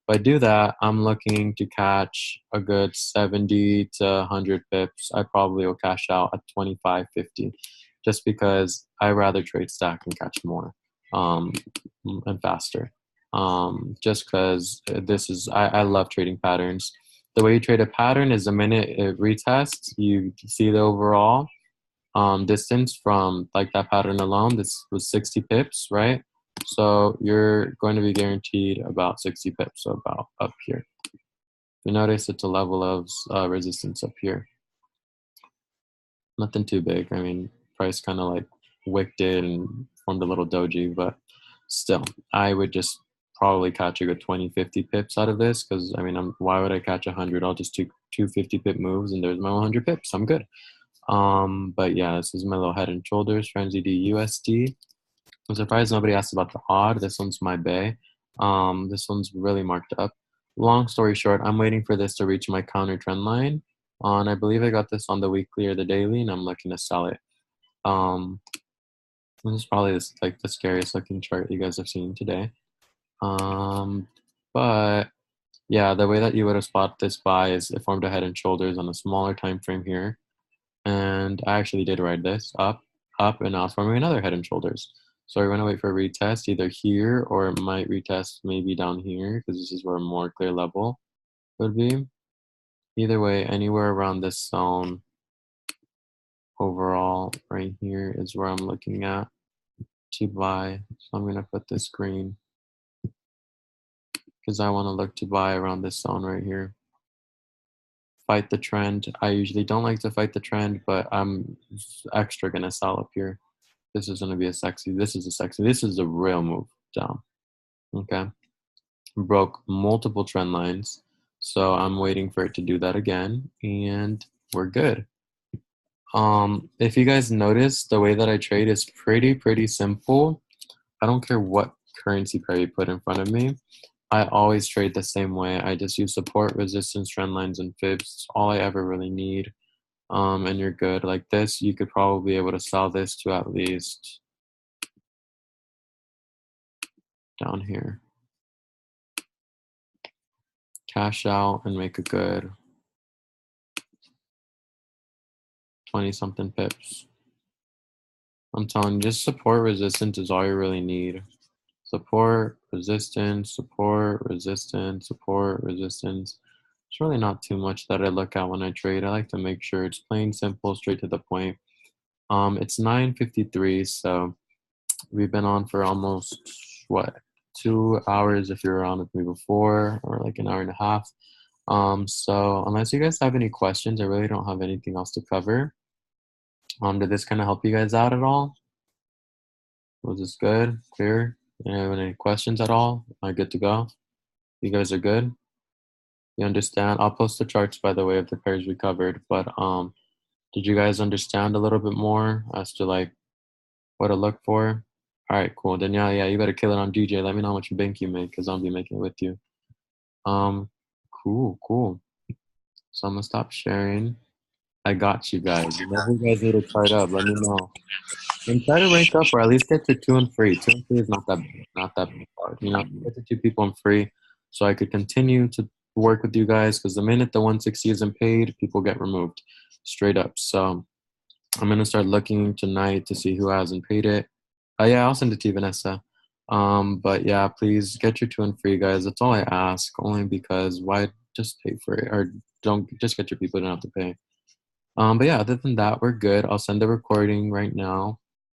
If I do that, I'm looking to catch a good 70 to 100 pips. I probably will cash out at 25.50 just because I rather trade stack and catch more and faster. Just because I love trading patterns. The way you trade a pattern is the minute it retests, you see the overall distance from like that pattern alone. This was 60 pips, right? So you're going to be guaranteed about 60 pips, so about up here. You notice it's a level of resistance up here. Nothing too big. I mean, price kind of like wicked it and formed a little doji, but still, I would just probably catch a good 20, 50 pips out of this because, I mean, why would I catch 100? I'll just do 250 pip moves and there's my 100 pips. I'm good. But yeah, this is my little head and shoulders for NZD USD. I'm surprised nobody asked about the odd. This one's my bay. This one's really marked up. Long story short, I'm waiting for this to reach my counter trend line. And I believe I got this on the weekly or the daily, and I'm looking to sell it. This is probably like the scariest looking chart you guys have seen today. But yeah, the way that you would have spotted this buy is it formed a head and shoulders on a smaller time frame here. And I actually did ride this up, and now it's forming another head and shoulders. So we're going to wait for a retest either here or it might retest maybe down here because this is where a more clear level would be. Either way, anywhere around this zone overall right here is where I'm looking at to buy. So I'm going to put this green because I want to look to buy around this zone right here. Fight the trend. I usually don't like to fight the trend, but I'm extra going to sell up here. This is going to be this is a real move down. Okay. Broke multiple trend lines. So I'm waiting for it to do that again and we're good. If you guys notice, the way that I trade is pretty simple. I don't care what currency pair you put in front of me. I always trade the same way. I just use support, resistance, trend lines, and fibs. It's all I ever really need. And you're good. Like this, you could probably be able to sell this to at least down here. Cash out and make a good 20 something pips. I'm telling you, just support, resistance is all you really need. Support, resistance, support, resistance, support, resistance. It's really not too much that I look at when I trade. I like to make sure it's plain, simple, straight to the point. It's 9:53, so we've been on for almost, 2 hours if you were on with me before, or like an hour and a half. So unless you guys have any questions, I really don't have anything else to cover. Did this kind of help you guys out at all? Was this good? Clear? Any questions at all? Am I good to go? You guys are good? You understand? I'll post the charts, by the way, of the pairs we covered, but did you guys understand a little bit more as to like what to look for? All right, cool. Then yeah, you better kill it on DJ. Let me know how much bank you make because I'll be making it with you. Cool. So I'm gonna stop sharing. I got you guys. Whenever you guys need to chart up, let me know. And try to rank up or at least get to 2 and free. 2 and free is not that hard. You know, get to 2 people and free so I could continue to work with you guys because the minute the 160 isn't paid, people get removed straight up. So I'm gonna start looking tonight to see who hasn't paid it. Yeah, I'll send it to you, Vanessa. But yeah, please get your 2 and free, guys. That's all I ask. Only because why just pay for it or don't just get your people, don't have to pay. But yeah, other than that, we're good. I'll send the recording right now.